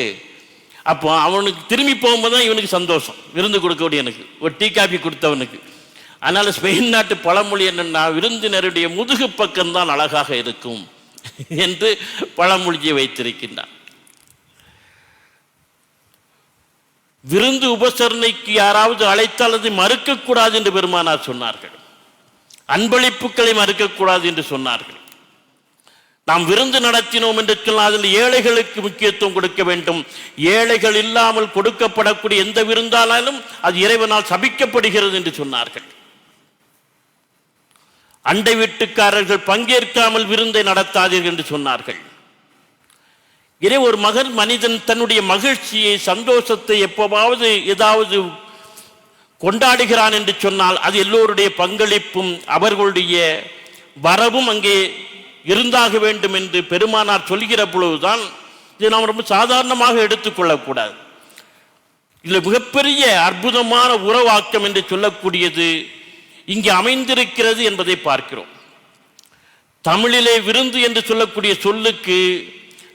அப்போ அவனுக்கு திரும்பி போகும்போது தான் இவனுக்கு சந்தோஷம், விருந்து கொடுக்கக்கூடிய எனக்கு ஒரு டீ காஃபி கொடுத்தவனுக்கு. அதனால ஸ்பெயின் நாட்டு பழமொழி என்னன்னா, விருந்தினருடைய முதுகு பக்கம்தான் அழகாக இருக்கும் என்று பழமொழியை வைத்திருக்கின்றான். விருந்து உபசரணைக்கு யாராவது அழைத்தால் அதை மறுக்கக்கூடாது என்று பெருமானார் சொன்னார்கள். அன்பளிப்புகளை மறுக்கக்கூடாது என்று சொன்னார்கள். நாம் விருந்து நடத்தினோம் என்று சொன்னால் அதில் ஏழைகளுக்கு முக்கியத்துவம் கொடுக்க வேண்டும். ஏழைகள் இல்லாமல் கொடுக்கப்படக்கூடிய எந்த விருந்தாலும் அது இறைவனால் சபிக்கப்படுகிறது என்று சொன்னார்கள். அண்டை வீட்டுக்காரர்கள் பங்கேற்காமல் விருந்தை நடத்தாதீர்கள் என்று சொன்னார்கள். இதே ஒரு மனிதன் தன்னுடைய மகிழ்ச்சியை சந்தோஷத்தை எப்போவாவது ஏதாவது கொண்டாடுகிறான் என்று சொன்னால் அது எல்லோருடைய பங்களிப்பும் அவர்களுடைய வரவும் அங்கே இருந்தாக வேண்டும் என்று பெருமானார் சொல்கிற பொழுதுதான் இதை நாம் ரொம்ப சாதாரணமாக எடுத்துக்கொள்ளக்கூடாது. இதில் மிகப்பெரிய அற்புதமான உறவாக்கம் என்று சொல்லக்கூடியது இங்கே அமைந்திருக்கிறது என்பதை பார்க்கிறோம். தமிழிலே விருந்து என்று சொல்லக்கூடிய சொல்லுக்கு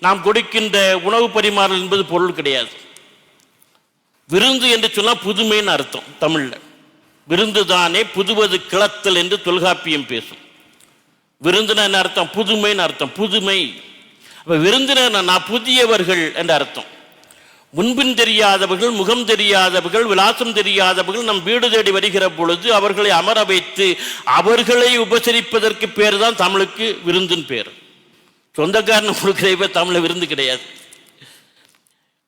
நாம் கொடுக்கின்ற உணவு பரிமாறல் என்பது பொருள் கிடையாது. விருந்து என்று சொன்னால் புதுமைன்னு அர்த்தம். தமிழ்ல விருந்து தானே புதுவது கிளத்தல் என்று தொல்காப்பியம் பேசும். விருந்தினர் என்ன அர்த்தம்? புதுமைன்னு அர்த்தம். புதுமை. அப்ப விருந்தினர் நான் புதியவர்கள் என்ற அர்த்தம். முன்பின் தெரியாதவர்கள், முகம் தெரியாதவர்கள், விலாசம் தெரியாதவர்கள் நம் வீடு தேடி வருகிற பொழுது அவர்களை அமர வைத்து அவர்களை உபசரிப்பதற்கு பேர் தான் தமிழுக்கு விருந்தின் பேர். சொந்தக்காரன் கொடுக்கிற தமிழ விருந்து கிடையாது.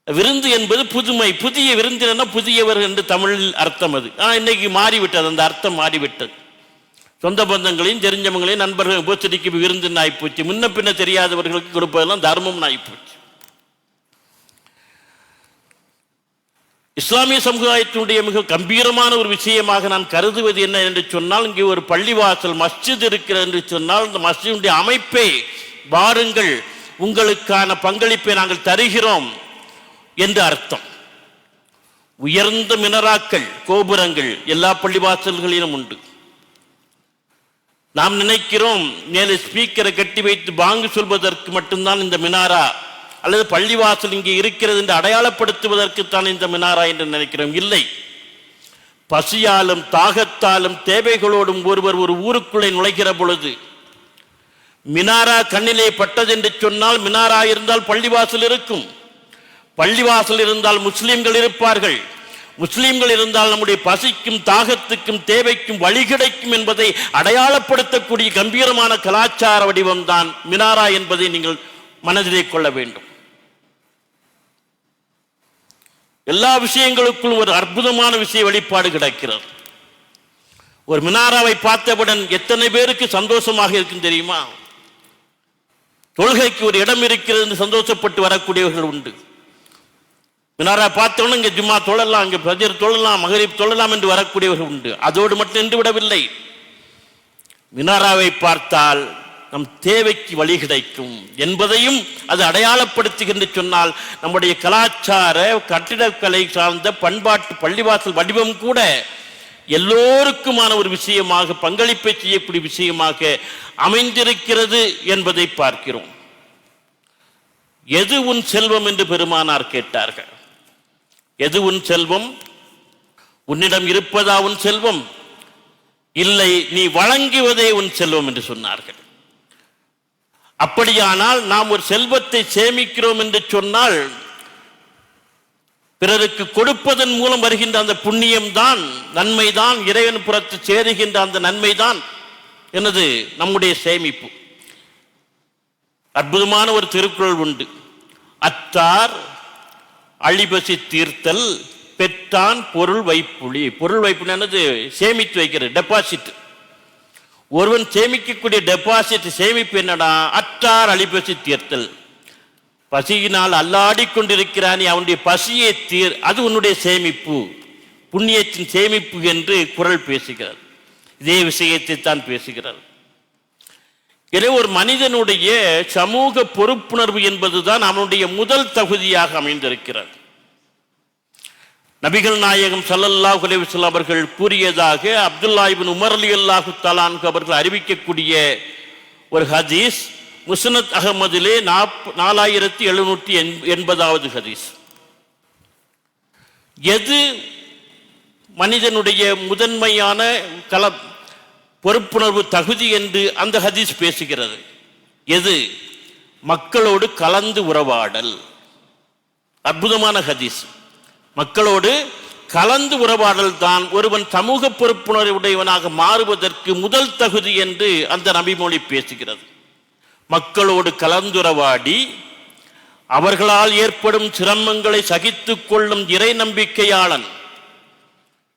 விருந்து என்பது புதுமை. புதிய விருந்தினா புதியவர் என்று தமிழில் அர்த்தம். அது ஆனால் இன்னைக்கு மாறிவிட்டது, அந்த அர்த்தம் மாறிவிட்டது. சொந்த பந்தங்களையும் தெரிஞ்சவங்களையும் நண்பர்கள் உபசரிக்க விருந்து ஆயிப்போச்சு. முன்ன பின்ன தெரியாதவர்களுக்கு கொடுப்பதெல்லாம் தர்மம் ஆயிப்போச்சு. இஸ்லாமிய சமுதாயத்தினுடைய மிக கம்பீரமான ஒரு விஷயமாக நான் கருதுவது என்ன என்று சொன்னால், இங்கே ஒரு பள்ளிவாசல் மஸ்ஜித் இருக்கிறது என்று சொன்னால் அந்த மஸ்ஜிதுடைய அமைப்பை வாருங்கள், உங்களுக்கான பங்களிப்பை நாங்கள் தருகிறோம் என்று அர்த்தம். உயர்ந்த மினராக்கள், கோபுரங்கள் எல்லா பள்ளிவாசல்களிலும் உண்டு. நாம் நினைக்கிறோம் மேலே ஸ்பீக்கரை கட்டி வைத்து பாங்கு சொல்வதற்கு மட்டும்தான் இந்த மினாரா அல்லது பள்ளிவாசல் இங்கே இருக்கிறது என்று அடையாளப்படுத்துவதற்குத்தான் இந்த மினாரா என்று நினைக்கிறோம். இல்லை, பசியாலும் தாகத்தாலும் தேவைகளோடும் ஒருவர் ஒரு ஊருக்குள்ளே நுழைகிற பொழுது மினாரா கண்ணிலே பட்டது என்று சொன்னால், மினாரா இருந்தால் பள்ளிவாசல் இருக்கும், பள்ளிவாசல் இருந்தால் முஸ்லிம்கள் இருப்பார்கள், முஸ்லிம்கள் இருந்தால் நம்முடைய பசிக்கும் தாகத்துக்கும் தேவைக்கும் வழி கிடைக்கும் என்பதை அடையாளப்படுத்தக்கூடிய கம்பீரமான கலாச்சார வடிவம் தான் மினாரா என்பதை நீங்கள் மனதிலே கொள்ள வேண்டும். எல்லா விஷயங்களுக்குள் ஒரு அற்புதமான விஷய வெளிப்பாடு கிடைக்கிறது. ஒரு மினாராவை பார்த்தவுடன் எத்தனை பேருக்கு சந்தோஷமாக இருக்கும் தெரியுமா? தொழுகைக்கு ஒரு இடம் இருக்கிறது என்று சந்தோஷப்பட்டு வரக்கூடியவர்கள் உண்டு. மினாரா பார்த்தவொன்னு இங்கே ஜும்மா தொழலாம், இங்கே ஃபஜர் தொழலாம், மகரிப் தொழலாம் என்று வரக்கூடியவர்கள் உண்டு. அதோடு மட்டும் நின்று விடவில்லை. மினாராவை பார்த்தால் நம் தேவைக்கு வழி கிடைக்கும் என்பதையும் அது அடையாளப்படுத்துகின்ற சொன்னால், நம்முடைய கலாச்சார கட்டிடக்கலை சார்ந்த பண்பாட்டு பள்ளிவாசல் வடிவம் கூட எல்லோருக்குமான ஒரு விஷயமாக, பங்களிப்பை செய்யக்கூடிய விஷயமாக அமைந்திருக்கிறது என்பதை பார்க்கிறோம். எது உன் செல்வம் என்று பெருமானார் கேட்டார்கள். எது உன் செல்வம்? உன்னிடம் இருப்பதா உன் செல்வம்? இல்லை, நீ வழங்குவதே உன் செல்வம் என்று சொன்னார்கள். அப்படியானால் நாம் ஒரு செல்வத்தை சேமிக்கிறோம் என்று சொன்னால், பிறருக்கு கொடுப்பதன் மூலம் வருகின்ற அந்த புண்ணியம்தான், நன்மைதான், இறைவன் புறத்து சேருகின்ற அந்த நன்மைதான் என்னது? நம்முடைய சேமிப்பு. அற்புதமான ஒரு திருக்குறள் உண்டு. அத்தார் அழிபசி தீர்த்தல் பெற்றான் பொருள் வைப்புளி. பொருள் வைப்பு என்னது? சேமித்து வைக்கிற டெபாசிட். ஒருவன் சேமிக்கக்கூடிய டெபாசிட் சேமிப்பு என்னடா? அற்றார் அழிபசி தீர்த்தல். பசியினால் அல்லாடி கொண்டிருக்கிறான், அவனுடைய பசியை தீர், அது உன்னுடைய சேமிப்பு, புண்ணியத்தின் சேமிப்பு என்று குறள் பேசுகிறது. இதே விஷயத்தை தான் பேசுகிறார். எனவே ஒரு மனிதனுடைய சமூக பொறுப்புணர்வு என்பதுதான் அவனுடைய முதல் தகுதியாக அமைந்திருக்கிறது. நபிகள் நாயகம் ஸல்லல்லாஹு அலைஹி வஸல்லம் அவர்கள் கூறியதாக அப்துல்லா இப்னு உமர் ரலியல்லாஹு தஆலா அன்ஹு அவர்கள் அறிவிக்கக்கூடிய ஒரு ஹதீஸ், முஸ்னத் அஹ்மதிலே 4780வது ஹதீஸ். எது மனிதனுடைய முதன்மையான பொறுப்புணர்வு தகுதி என்று அந்த ஹதீஸ் பேசுகிறது? எது? மக்களோடு கலந்து உறவாடல். அற்புதமான ஹதீஸ். மக்களோடு கலந்து உறவாடல் தான் ஒருவன் சமூக பொறுப்புணர்வுடையவனாக மாறுவதற்கு முதல் தகுதி என்று அந்த நபிமொழி பேசுகிறது. மக்களோடு கலந்துறவாடி அவர்களால் ஏற்படும் சிரமங்களை சகித்துக் கொள்ளும் இறை நம்பிக்கையாளன்,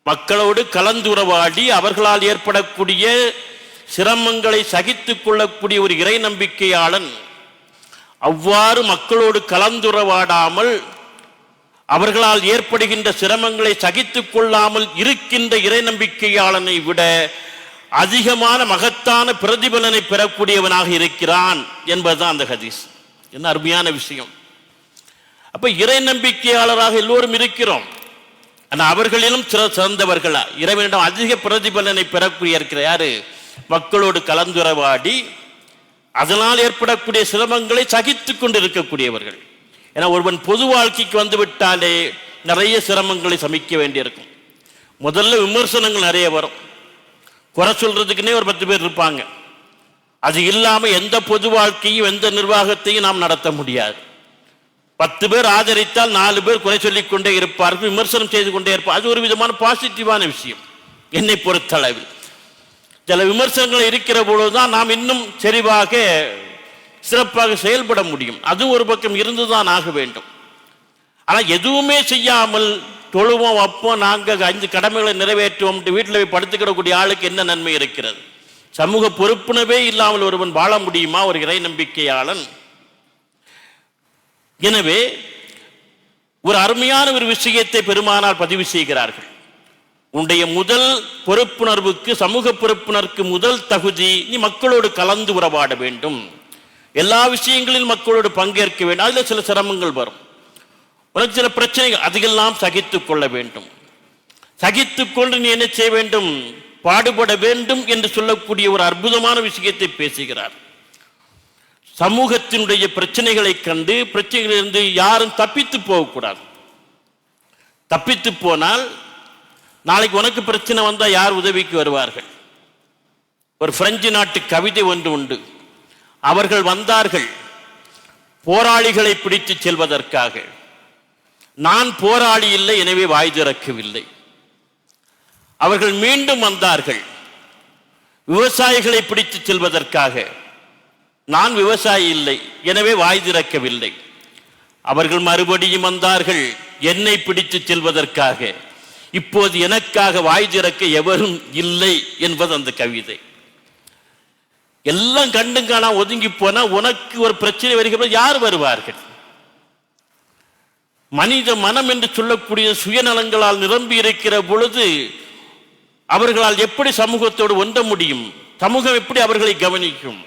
மக்களோடு கலந்துறவாடி அவர்களால் ஏற்படக்கூடிய சிரமங்களை சகித்துக் கொள்ளக்கூடிய ஒரு இறை நம்பிக்கையாளன், அவ்வாறு மக்களோடு கலந்துறவாடாமல் அவர்களால் ஏற்படுகின்ற சிரமங்களை சகித்துக் கொள்ளாமல் இருக்கின்ற இறை நம்பிக்கையாளனை விட அதிகமான மகத்தான பிரதிபலனை பெறக்கூடியவனாக இருக்கிறான் என்பதுதான் அந்த ஹதீஸ். என்ன அருமையான விஷயம்! அப்ப இறை நம்பிக்கையாளராக எல்லோரும் இருக்கிறோம். ஆனால் அவர்களிலும் சிறந்தவர்களா இறைவனிடம் அதிக பிரதிபலனை பெறக்கூடிய இருக்கிற யாரு? மக்களோடு கலந்துறவாடி அதனால் ஏற்படக்கூடிய சிரமங்களை சகித்துக் கொண்டு இருக்கக்கூடியவர்கள். ஏன்னா ஒருவன் பொது வாழ்க்கைக்கு வந்து விட்டாலே நிறைய சிரமங்களை சமிக்க வேண்டியிருக்கும். முதல்ல விமர்சனங்கள் நிறைய வரும். குறை சொல்றதுக்குன்னே ஒரு 10 பேர் இருப்பாங்க. அது இல்லாம எந்த பொது வாழ்க்கையும் எந்த நிர்வாகத்தையும் நாம் நடத்த முடியாது. 10 பேர் ஆதரித்தால் 4 பேர் குறை சொல்லிக் கொண்டே இருப்பார்கள், விமர்சனம் செய்து கொண்டே இருப்பார். அது ஒரு விதமான பாசிட்டிவான விஷயம் என்னை பொறுத்தளவில். சில விமர்சனங்கள் இருக்கிற பொழுதுதான் நாம் இன்னும் செறிவாக சிறப்பாக செயல்பட முடியும். அது ஒரு பக்கம் இருந்துதான் ஆக வேண்டும். ஆனால் எதுவுமே செய்யாமல் தொழுவோம், அப்போ நாங்கள் 5 கடமைகளை நிறைவேற்றுவோம், வீட்டில் போய் படுத்துக்கிடக்கூடிய ஆளுக்கு என்ன நன்மை இருக்கிறது? சமூக பொறுப்புணர்வே இல்லாமல் ஒருவன் வாழ முடியுமா ஒரு இறை நம்பிக்கையாளன்? எனவே ஒரு அருமையான ஒரு விஷயத்தை பெருமானார் பதிவு செய்கிறார்கள். உன்னுடைய முதல் பொறுப்புணர்வுக்கு, சமூக பொறுப்புணர்வுக்கு முதல் தகுதி, நீ மக்களோடு கலந்து உறவாட வேண்டும். எல்லா விஷயங்களிலும் மக்களோடு பங்கேற்க வேண்டும். அதில் சில சிரமங்கள் வரும், உனக்கு சில பிரச்சனைகள், அதையெல்லாம் சகித்துக் கொள்ள வேண்டும். சகித்துக்கொண்டு நீ என்ன செய்ய வேண்டும்? பாடுபட வேண்டும் என்று சொல்லக்கூடிய ஒரு அற்புதமான விஷயத்தை பேசுகிறார். சமூகத்தினுடைய பிரச்சனைகளை கண்டு பிரச்சனைகளிலிருந்து யாரும் தப்பித்து போகக்கூடாது. தப்பித்து போனால் நாளைக்கு உனக்கு பிரச்சனை வந்தால் யார் உதவிக்கு வருவார்கள்? ஒரு பிரெஞ்சு நாட்டு கவிதை ஒன்று உண்டு. அவர்கள் வந்தார்கள் போராளிகளை பிடித்து செல்வதற்காக. நான் போராளி இல்லை, எனவே வாய் திறக்கவில்லை. அவர்கள் மீண்டும் வந்தார்கள் விவசாயிகளை பிடித்து செல்வதற்காக. நான் விவசாயி இல்லை, எனவே வாய் திறக்கவில்லை. அவர்கள் மறுபடியும் வந்தார்கள் என்னை பிடித்து செல்வதற்காக. இப்போது எனக்காக வாய் திறக்க எவரும் இல்லை என்பது அந்த கவிதை. எல்லாம் கண்டும் காணா ஒதுங்கி போனா உனக்கு ஒரு பிரச்சனை வருகிறது, யார் வருவார்கள்? மனித மனம் என்று சொல்லக்கூடிய சுயநலங்களால் நிரம்பி இருக்கிற பொழுது அவர்களால் எப்படி சமூகத்தோடு ஒன்ற முடியும்? சமூகம் எப்படி அவர்களை கவனிக்கும்?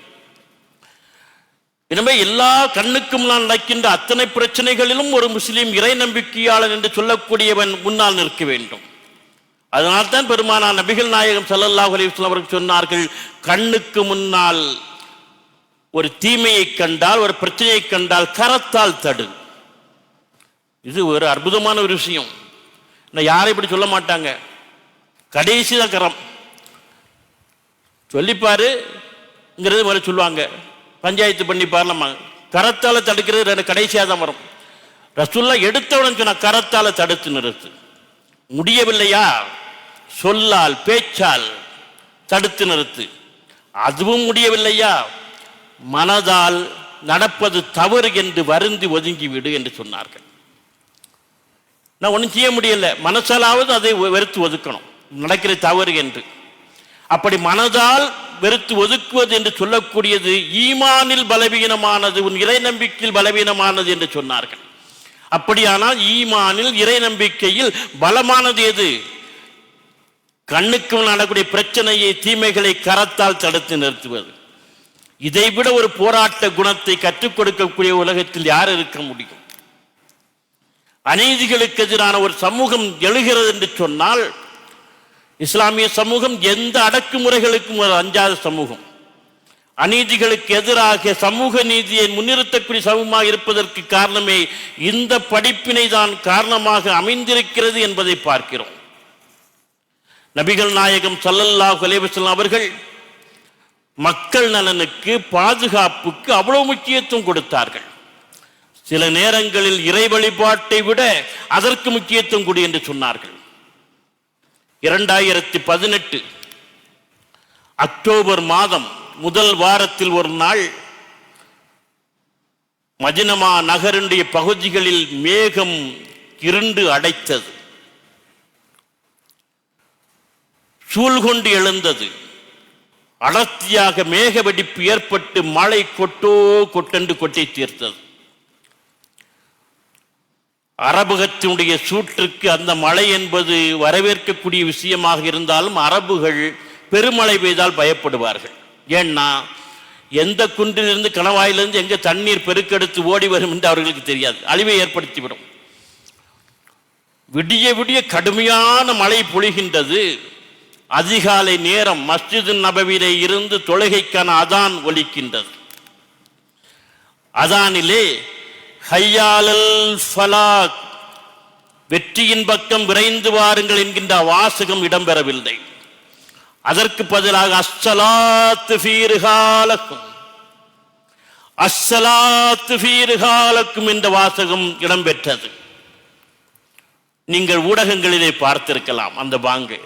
எனவே எல்லா கண்ணுக்கும் நான் நடக்கின்ற அத்தனை பிரச்சனைகளிலும் ஒரு முஸ்லீம் இறை நம்பிக்கையாளர் என்று சொல்லக்கூடியவன் முன்னால் நிற்க வேண்டும். அதனால்தான் பெருமானார் நபிகள் நாயகம் ஸல்லல்லாஹு அலைஹி வஸல்லம் அவர்கள் சொன்னார்கள், கண்ணுக்கு முன்னால் ஒரு தீமையை கண்டால், ஒரு பிரச்சனையை கண்டால் கரத்தால் தடு. இது ஒரு அற்புதமான ஒரு விஷயம். யாரும் இப்படி சொல்ல மாட்டாங்க. கடைசி தான் கரம் சொல்லிப்பாருங்கிறது மாதிரி சொல்லுவாங்க. பஞ்சாயத்து பண்ணி பாருமா, கரத்தால் தடுக்கிறது கடைசியாக தான் வரும். ரசூல்லா எடுத்தவுடன் சொன்ன கரத்தால் தடுத்து நிறுத்து. முடியவில்லையா, சொல்லால் பேச்சால் தடுத்து நிறுத்து. அதுவும் முடியவில்லையா, மனதால் நடப்பது தவறு என்று வருந்தி ஒதுங்கிவிடு என்று சொன்னார்கள். நான் ஒன்றும் செய்ய முடியல, மனசாலாவது அதை வெறுத்து ஒதுக்கணும், நடக்கிற தவறு என்று. அப்படி மனதால் வெறுத்து ஒதுக்குவது என்று சொல்லக்கூடியது ஈமானில் பலவீனமானது, உன் இறை நம்பிக்கையில் பலவீனமானது என்று சொன்னார்கள். அப்படியானால் ஈமானில் இறை நம்பிக்கையில் பலமானது எது? கண்ணுக்கு நடக்கூடிய பிரச்சனையை, தீமைகளை கரத்தால் தடுத்து நிறுத்துவது. இதைவிட ஒரு போராட்ட குணத்தை கற்றுக் கொடுக்கக்கூடிய உலகத்தில் யார் இருக்க முடியும்? அநீதிகளுக்கு எதிரான ஒரு சமூகம் எழுகிறது என்று சொன்னால், இஸ்லாமிய சமூகம் எந்த அடக்குமுறைகளுக்கும் ஒரு அஞ்சாத சமூகம். அநீதிகளுக்கு எதிராக சமூக நீதியை முன்னிறுத்தக்கூடிய சமூகமாக இருப்பதற்கு காரணமே இந்த படிப்பினை தான் காரணமாக அமைந்திருக்கிறது என்பதை பார்க்கிறோம். நபிகள் நாயகம் ஸல்லல்லாஹு அலைஹி வஸல்லம் அவர்கள் மக்கள் நலனுக்கு, பாதுகாப்புக்கு அவ்வளவு முக்கியத்துவம் கொடுத்தார்கள். சில நேரங்களில் இறை வழிபாட்டை விட அதற்கு முக்கியத்துவம் கொடு என்று சொன்னார்கள். 2018 அக்டோபர் மாதம் முதல் வாரத்தில் ஒரு நாள் மஜ்னமா நகருடைய பகுதிகளில் மேகம் இருண்டு அடைத்தது, சூழ்கொண்டு எழுந்தது. அடர்த்தியாக மேக வெடிப்பு ஏற்பட்டு மழை கொட்டென்று கொட்டி தீர்த்தது. அரபகத்தினுடைய சூற்றுக்கு அந்த மழை என்பது வரவேற்கக்கூடிய விஷயமாக இருந்தாலும் அரபுகள் பெருமழை பெய்தால் பயப்படுவார்கள். ஏன்னா எந்த குன்றிலிருந்து கணவாயிலிருந்து எங்கே தண்ணீர் பெருக்கெடுத்து ஓடி வரும் என்று அவர்களுக்கு தெரியாது, அழிவை ஏற்படுத்திவிடும். விடிய விடிய கடுமையான மழை பொழிகின்றது. அதிகாலை நேரம் மஸ்ஜிது நபவியிலே இருந்து தொழுகைக்கான அதான் ஒலிக்கின்றது. அதானிலே ஹய்யாலல் ஃபலாக், வெற்றியின் பக்கம் விரைந்து வாருங்கள் என்கின்ற வாசகம் இடம்பெறவில்லை. அதற்கு பதிலாக அஸ்ஸலாத்து ஃபீ ரிஹாலக்கும், அஸ்ஸலாத்து ஃபீ ரிஹாலக்கும் என்ற வாசகம் இடம்பெற்றது. நீங்கள் ஊடகங்களிலே பார்த்திருக்கலாம் அந்த பாங்கு.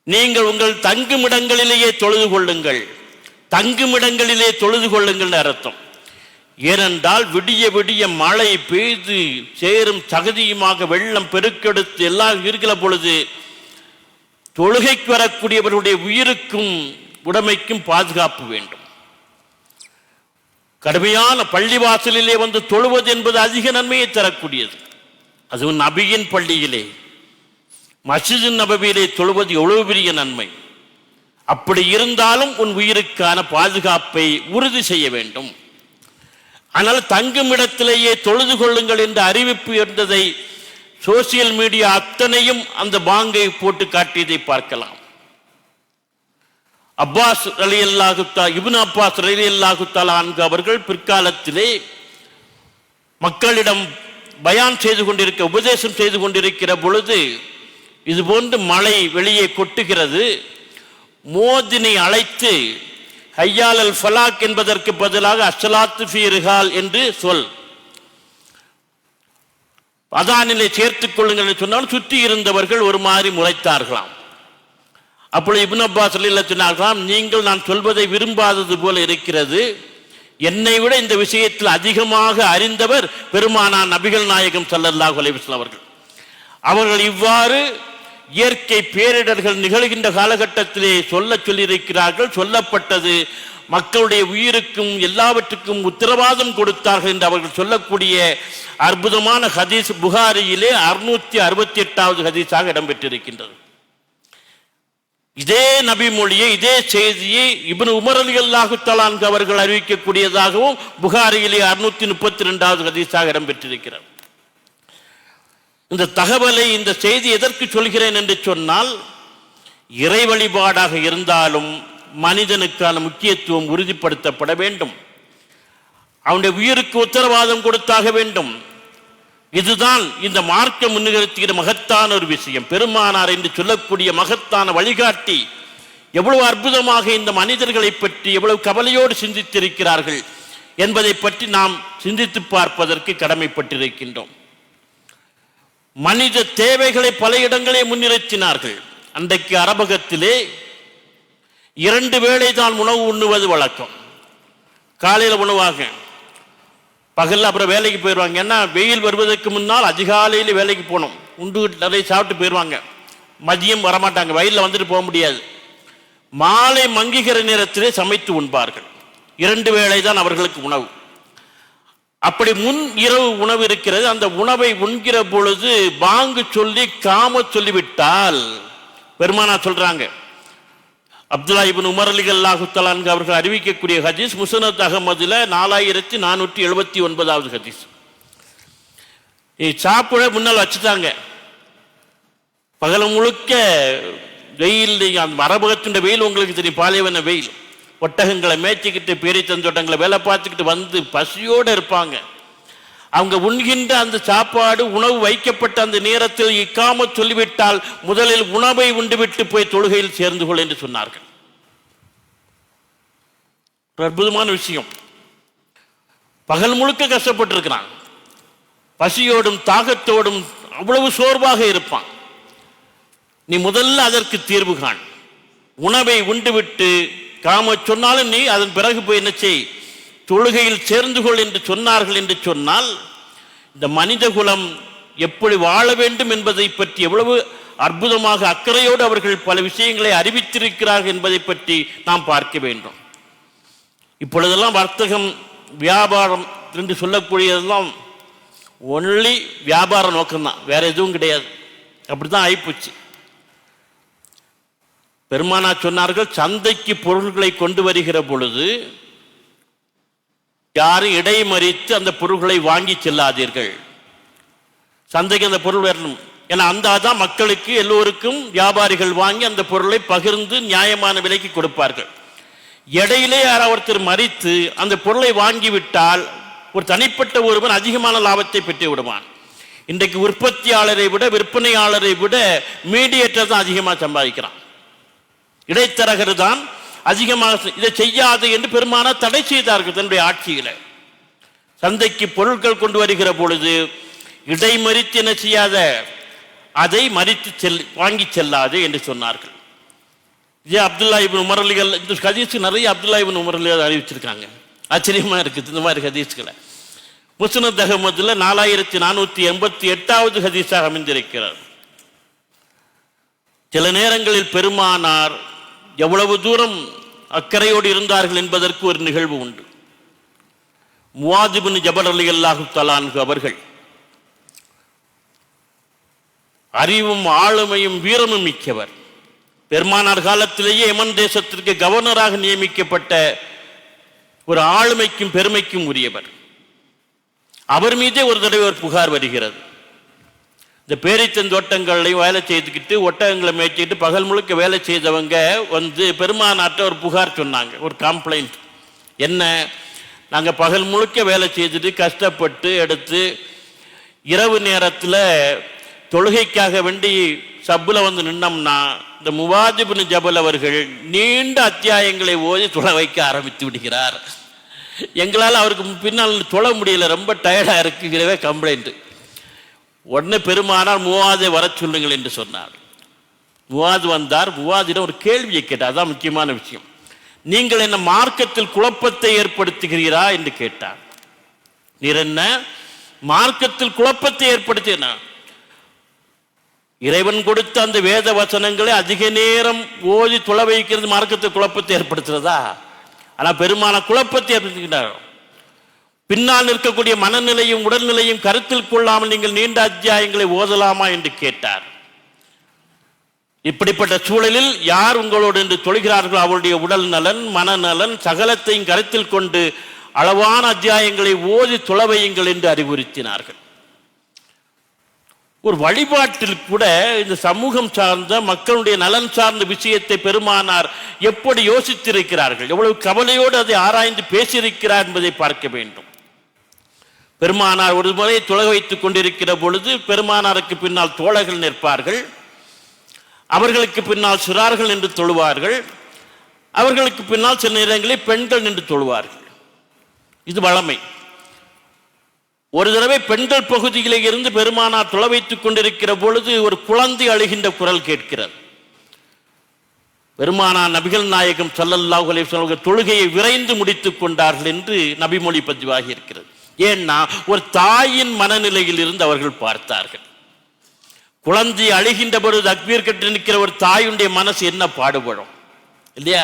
நீங்கள் உங்கள் தங்குமிடங்களிலேயே தொழுது கொள்ளுங்கள், தங்குமிடங்களிலே தொழுது கொள்ளுங்கள் அர்த்தம். ஏனென்றால் விடிய விடிய மழை பெய்து சேரும் தகுதியுமாக வெள்ளம் பெருக்கெடுத்து எல்லாம் இருக்கிற பொழுது தொழுகைக்கு வரக்கூடியவர்களுடைய உயிருக்கும் உடைமைக்கும் பாதுகாப்பு வேண்டும். கடுமையான பள்ளிவாசலிலே வந்து தொழுவது என்பது அதிக நன்மையை தரக்கூடியது. அதுவும் நபியின் பள்ளியிலே, மஸ்ஜிது நபவியிலே தொழுவது எவ்வளவு பெரிய நன்மை. அப்படி இருந்தாலும் உன் உயிருக்கான பாதுகாப்பை உறுதி செய்ய வேண்டும். ஆனால் தங்குமிடத்திலேயே தொழுது கொள்ளுங்கள் என்ற அறிவிப்பு இருந்ததை சோசியல் மீடியா அத்தனையும் அந்த பாங்கை போட்டு காட்டியதை பார்க்கலாம். அப்பாஸ் ரலியல்லாஹு தஆலா, இப்னு அப்பாஸ் ரலியல்லாஹு தஆலா அன்ஹு அவர்கள் பிற்காலத்திலே மக்களிடம் பயான் செய்து கொண்டிருக்க, உபதேசம் செய்து கொண்டிருக்கிற பொழுது இது போன்று மழை வெளியே கொட்டுகிறது. மோதினை அழைத்து ஹய்யாலல் ஃபலாக் என்பதற்கு பதிலாக அஸ்ஸலாத்து ஃபீ ரிஹால் என்று சொல், அதானிலே சேர்த்துக் கொள்ளுங்கள் என்று சொன்னால் சுற்றி இருந்தவர்கள் ஒரு மாதிரி முறைத்தார்களாம். அப்பொழுது இப்னு அப்பாஸ் ரலியல்லாஹு சொன்னார்களாம், நீங்கள் நான் சொல்வதை விரும்பாதது போல இருக்கிறது. என்னை விட இந்த விஷயத்தில் அதிகமாக அறிந்தவர் பெருமானார் நபிகள் நாயகம் ஸல்லல்லாஹு அலைஹி வஸல்லம் அவர்கள். அவர்கள் இவ்வாறு இயற்கை பேரிடர்கள் நிகழ்கின்ற காலகட்டத்திலே சொல்லியிருக்கிறார்கள். சொல்லப்பட்டது மக்களுடைய உயிருக்கும் எல்லாவற்றுக்கும் உத்தரவாதம் கொடுத்தார்கள் என்று அவர்கள் சொல்லக்கூடிய அற்புதமான ஹதீஸ் புகாரியிலே 668வது ஹதீஸாக இடம்பெற்றிருக்கின்றது. இதே நபி மொழியை, இதே செய்தியை இப்னு உமர் ரலியல்லாஹு தஆலா அன்ஹு அவர்கள் அறிவிக்கக்கூடியதாகவும் புகாரியிலே 632வது ஹதீஸாக இடம்பெற்றிருக்கிறது. இந்த தகவலை, இந்த செய்தி எதற்கு சொல்கிறேன் என்று சொன்னால், இறை வழிபாடாக இருந்தாலும் மனிதனுக்கான முக்கியத்துவம் உறுதிப்படுத்தப்பட வேண்டும். அவனுடைய உயிருக்கு உத்தரவாதம் கொடுத்தாக வேண்டும். இதுதான் இந்த மார்க்கம் முன்னிறுத்துகிற மகத்தான ஒரு விஷயம். பெருமானார் என்று சொல்லக்கூடிய மகத்தான வழிகாட்டி எவ்வளவு அற்புதமாக இந்த மனிதர்களை பற்றி எவ்வளவு கவலையோடு சிந்தித்திருக்கிறார்கள் என்பதை பற்றி நாம் சிந்தித்து பார்ப்பதற்கு கடமைப்பட்டிருக்கின்றோம். மனித தேவைகளை பல இடங்களே முன்னிறுத்தினார்கள். அன்றைக்கு அரபகத்திலே 2 வேளை தான் உணவு உண்ணுவது வழக்கம். காலையில் உணவாக, பகலில் அப்புறம் வேலைக்கு போயிடுவாங்க. ஏன்னா வெயில் வருவதற்கு முன்னால் அதிகாலையில் வேலைக்கு போகணும். உண்டு நிறைய சாப்பிட்டு போயிடுவாங்க. மதியம் வரமாட்டாங்க, வயலில் வந்துட்டு போக முடியாது. மாலை மங்குகிற நேரத்திலே சமைத்து உண்பார்கள். 2 வேளை தான் அவர்களுக்கு உணவு. அப்படி முன் இரவு உணவு இருக்கிறது. அந்த உணவை உண்கிற பொழுது பாங்கு சொல்லி காம சொல்லிவிட்டால் பெருமானா சொல்றாங்க, அப்துல்லா இப்னு உமர் ரலியல்லாஹு தஆலா அன்ஹு அவர்கள் அறிவிக்கக்கூடிய ஹதீஸ் முஸ்னத் அஹ்மதுல 4479வது ஹதீஸ். சாப்பிட முன்னால் வச்சுட்டாங்க. பகல் முழுக்க வெயில், அந்த மரபகத்தின் வெயில் உங்களுக்கு தெரியும், பாலைவன வெயில். ஒட்டகங்களை மேய்ச்சிக்கிட்டு பேரித்தந்தோட்டங்களை வேலை பார்த்துக்கிட்டு வந்து பசியோடு இருப்பாங்க. அவங்க உண்கின்ற அந்த சாப்பாடு உணவு வைக்கப்பட்ட அந்த நேரத்தில் இக்காமத் சொல்லிவிட்டால் முதலில் உணவை உண்டுவிட்டு போய் தொழுகையில் சேர்ந்து கொள் என்று சொன்னார்கள். அற்புதமான விஷயம். பகல் முழுக்க கஷ்டப்பட்டிருக்கிறான், பசியோடும் தாகத்தோடும் அவ்வளவு சோர்வாக இருப்பான். நீ முதல்ல அதற்கு தீர்வு காண். உணவை உண்டுவிட்டு காம சொன்னாலும் நீ அதன் பிறகு போய் என்ன செய், தொழுகையில் சேர்ந்து கொள் என்று சொன்னார்கள். என்று சொன்னால் இந்த மனித குலம் எப்படி வாழ வேண்டும் என்பதை பற்றி எவ்வளவு அற்புதமாக அக்கறையோடு அவர்கள் பல விஷயங்களை அறிவித்திருக்கிறார்கள் என்பதை பற்றி நாம் பார்க்க வேண்டும். இப்பொழுதெல்லாம் வர்த்தகம், வியாபாரம் என்று சொல்லக்கூடியதெல்லாம் ஒன்லி வியாபார நோக்கம்தான், வேற எதுவும் கிடையாது. அப்படித்தான் ஆயிப்போச்சு. பெருமானா சொன்னார்கள், சந்தைக்கு பொருள்களை கொண்டு வருகிற பொழுது யாரும் இடைமறித்து அந்த பொருள்களை வாங்கி செல்லாதீர்கள். சந்தைக்கு அந்த பொருள் வரணும். ஏன்னா அந்த அதான் மக்களுக்கு எல்லோருக்கும் வியாபாரிகள் வாங்கி அந்த பொருளை பகிர்ந்து நியாயமான விலைக்கு கொடுப்பார்கள். இடையிலே யாராவது ஒருத்தர் மறித்து அந்த பொருளை வாங்கிவிட்டால் ஒரு தனிப்பட்ட ஒருவன் அதிகமான லாபத்தை பெற்று விடுவான். இன்றைக்கு உற்பத்தியாளரை விட விற்பனையாளரை விட மீடியேட்டர் தான் அதிகமாக சம்பாதிக்கிறான். இடைத்தரகர் தான் அதிகமாக இதை செய்யாது என்று பெருமானா தடை செய்தார்கள் தன்னுடைய ஆட்சியில. சந்தைக்கு பொருட்கள் கொண்டு வருகிற பொழுது இடைமறித்து என்ன செய்யாத, அதை மறித்து வாங்கி செல்லாது என்று சொன்னார்கள். இதே அப்துல்லா இப்னு உமர் ரலியல்லாஹு, இந்த ஹதீஸ் நிறைய அப்துல்லா இப்னு உமர் ரலியல்லாஹு அறிவிச்சிருக்காங்க. ஆச்சரியமா இருக்குது இந்த மாதிரி ஹதீஸ்களை. முஸ்னத் அஹ்மதுல 4488வது ஹதீஸாக அமைந்திருக்கிறார். சில நேரங்களில் பெருமானார் எவ்வளவு தூரம் அக்கறையோடு இருந்தார்கள் என்பதற்கு ஒரு நிகழ்வு உண்டு. முஆத் இப்னு ஜபல் ரலியல்லாஹு தஆலா அன்ஹு அவர்கள் அறிவும் ஆளுமையும் வீரமும் மிக்கவர். பெருமானார் காலத்திலேயே யமன் தேசத்திற்கு கவர்னராக நியமிக்கப்பட்ட ஒரு ஆளுமைக்கும் பெருமைக்கும் உரியவர். அவர் மீதே ஒரு தடவை ஒரு புகார் வருகிறது. இந்த பேரித்தந்தோட்டங்களையும் வேலை செய்துக்கிட்டு ஒட்டகங்களை மேய்ச்சிக்கிட்டு பகல் முழுக்க வேலை செய்தவங்க வந்து பெருமானாட்ட ஒரு புகார் சொன்னாங்க, ஒரு கம்ப்ளைண்ட். என்ன, நாங்கள் பகல் முழுக்க வேலை செய்துட்டு கஷ்டப்பட்டு எடுத்து இரவு நேரத்தில் தொழுகைக்காக வேண்டி சப்புல வந்து நின்னோம்னா இந்த முஆத் இப்னு ஜபல் அவர்கள் நீண்ட அத்தியாயங்களை ஓதி தொலை வைக்க ஆரம்பித்து விடுகிறார். எங்களால் அவருக்கு பின்னால் தொழ முடியல, ரொம்ப டயர்டாக இருக்குங்கிறவே கம்ப்ளைண்ட். உடனே பெருமானார் முஆதை வர சொல்லுங்கள் என்று சொன்னார். முஆத் வந்தார். முஆதிடம் ஒரு கேள்வியை கேட்டார், அதான் முக்கியமான விஷயம். நீங்கள் என்ன மார்க்கத்தில் குழப்பத்தை ஏற்படுத்துகிறீரா என்று கேட்டார். நீர் என்ன மார்க்கத்தில் குழப்பத்தை ஏற்படுத்தின? இறைவன் கொடுத்த அந்த வேத வசனங்களை அதிக நேரம் ஓதி தொலை வைக்கிறது மார்க்கத்தை குழப்பத்தை ஏற்படுத்துறதா? ஆனால் பெருமான குழப்பத்தை ஏற்படுத்துகிறார். பின்னால் இருக்கக்கூடிய மனநிலையும் உடல்நிலையும் கருத்தில் கொள்ளாமல் நீங்கள் நீண்ட அத்தியாயங்களை ஓதலாமா என்று கேட்டார். இப்படிப்பட்ட சூழலில் யார் உங்களோடு என்று தொழுகிறார்களோ அவருடைய உடல் நலன், மனநலன் சகலத்தையும் கருத்தில் கொண்டு அளவான அத்தியாயங்களை ஓதி தொலைவையுங்கள் என்று அறிவுறுத்தினார்கள். ஒரு வழிபாட்டில் கூட இந்த சமூகம் சார்ந்த மக்களுடைய நலன் சார்ந்த விஷயத்தை பெருமானார் எப்படி யோசித்திருக்கிறார்கள், எவ்வளவு கவலையோடு அதை ஆராய்ந்து பேசியிருக்கிறார் என்பதை பார்க்க வேண்டும். பெருமானார் ஒரு முறை தொலை வைத்துக் கொண்டிருக்கிற பொழுது பெருமானாருக்கு பின்னால் தோழர்கள் நிற்பார்கள், அவர்களுக்கு பின்னால் சிறார்கள் என்று தொழுவார்கள், அவர்களுக்கு பின்னால் சில நேரங்களில் பெண்கள் நின்று தொழுவார்கள். இது வழமை. ஒரு தடவை பெண்கள் பகுதியிலே இருந்து பெருமானார் தொலை வைத்துக் கொண்டிருக்கிற பொழுது ஒரு குழந்தை அழுகின்ற குரல் கேட்கிறது. பெருமானார் நபிகள் நாயகம் ஸல்லல்லாஹு அலைஹி வஸல்லம் தொழுகையை விரைந்து முடித்துக் கொண்டார்கள் என்று நபிமொழி பதிவாகி இருக்கிறது. ஏன்னா ஒரு தாயின் மனநிலையில் இருந்து அவர்கள் பார்த்தார்கள். குழந்தை அழுகின்ற பொழுது தக்பீர் கட்டி நிற்கிற ஒரு தாயுடைய மனசு என்ன பாடுபடும் இல்லையா?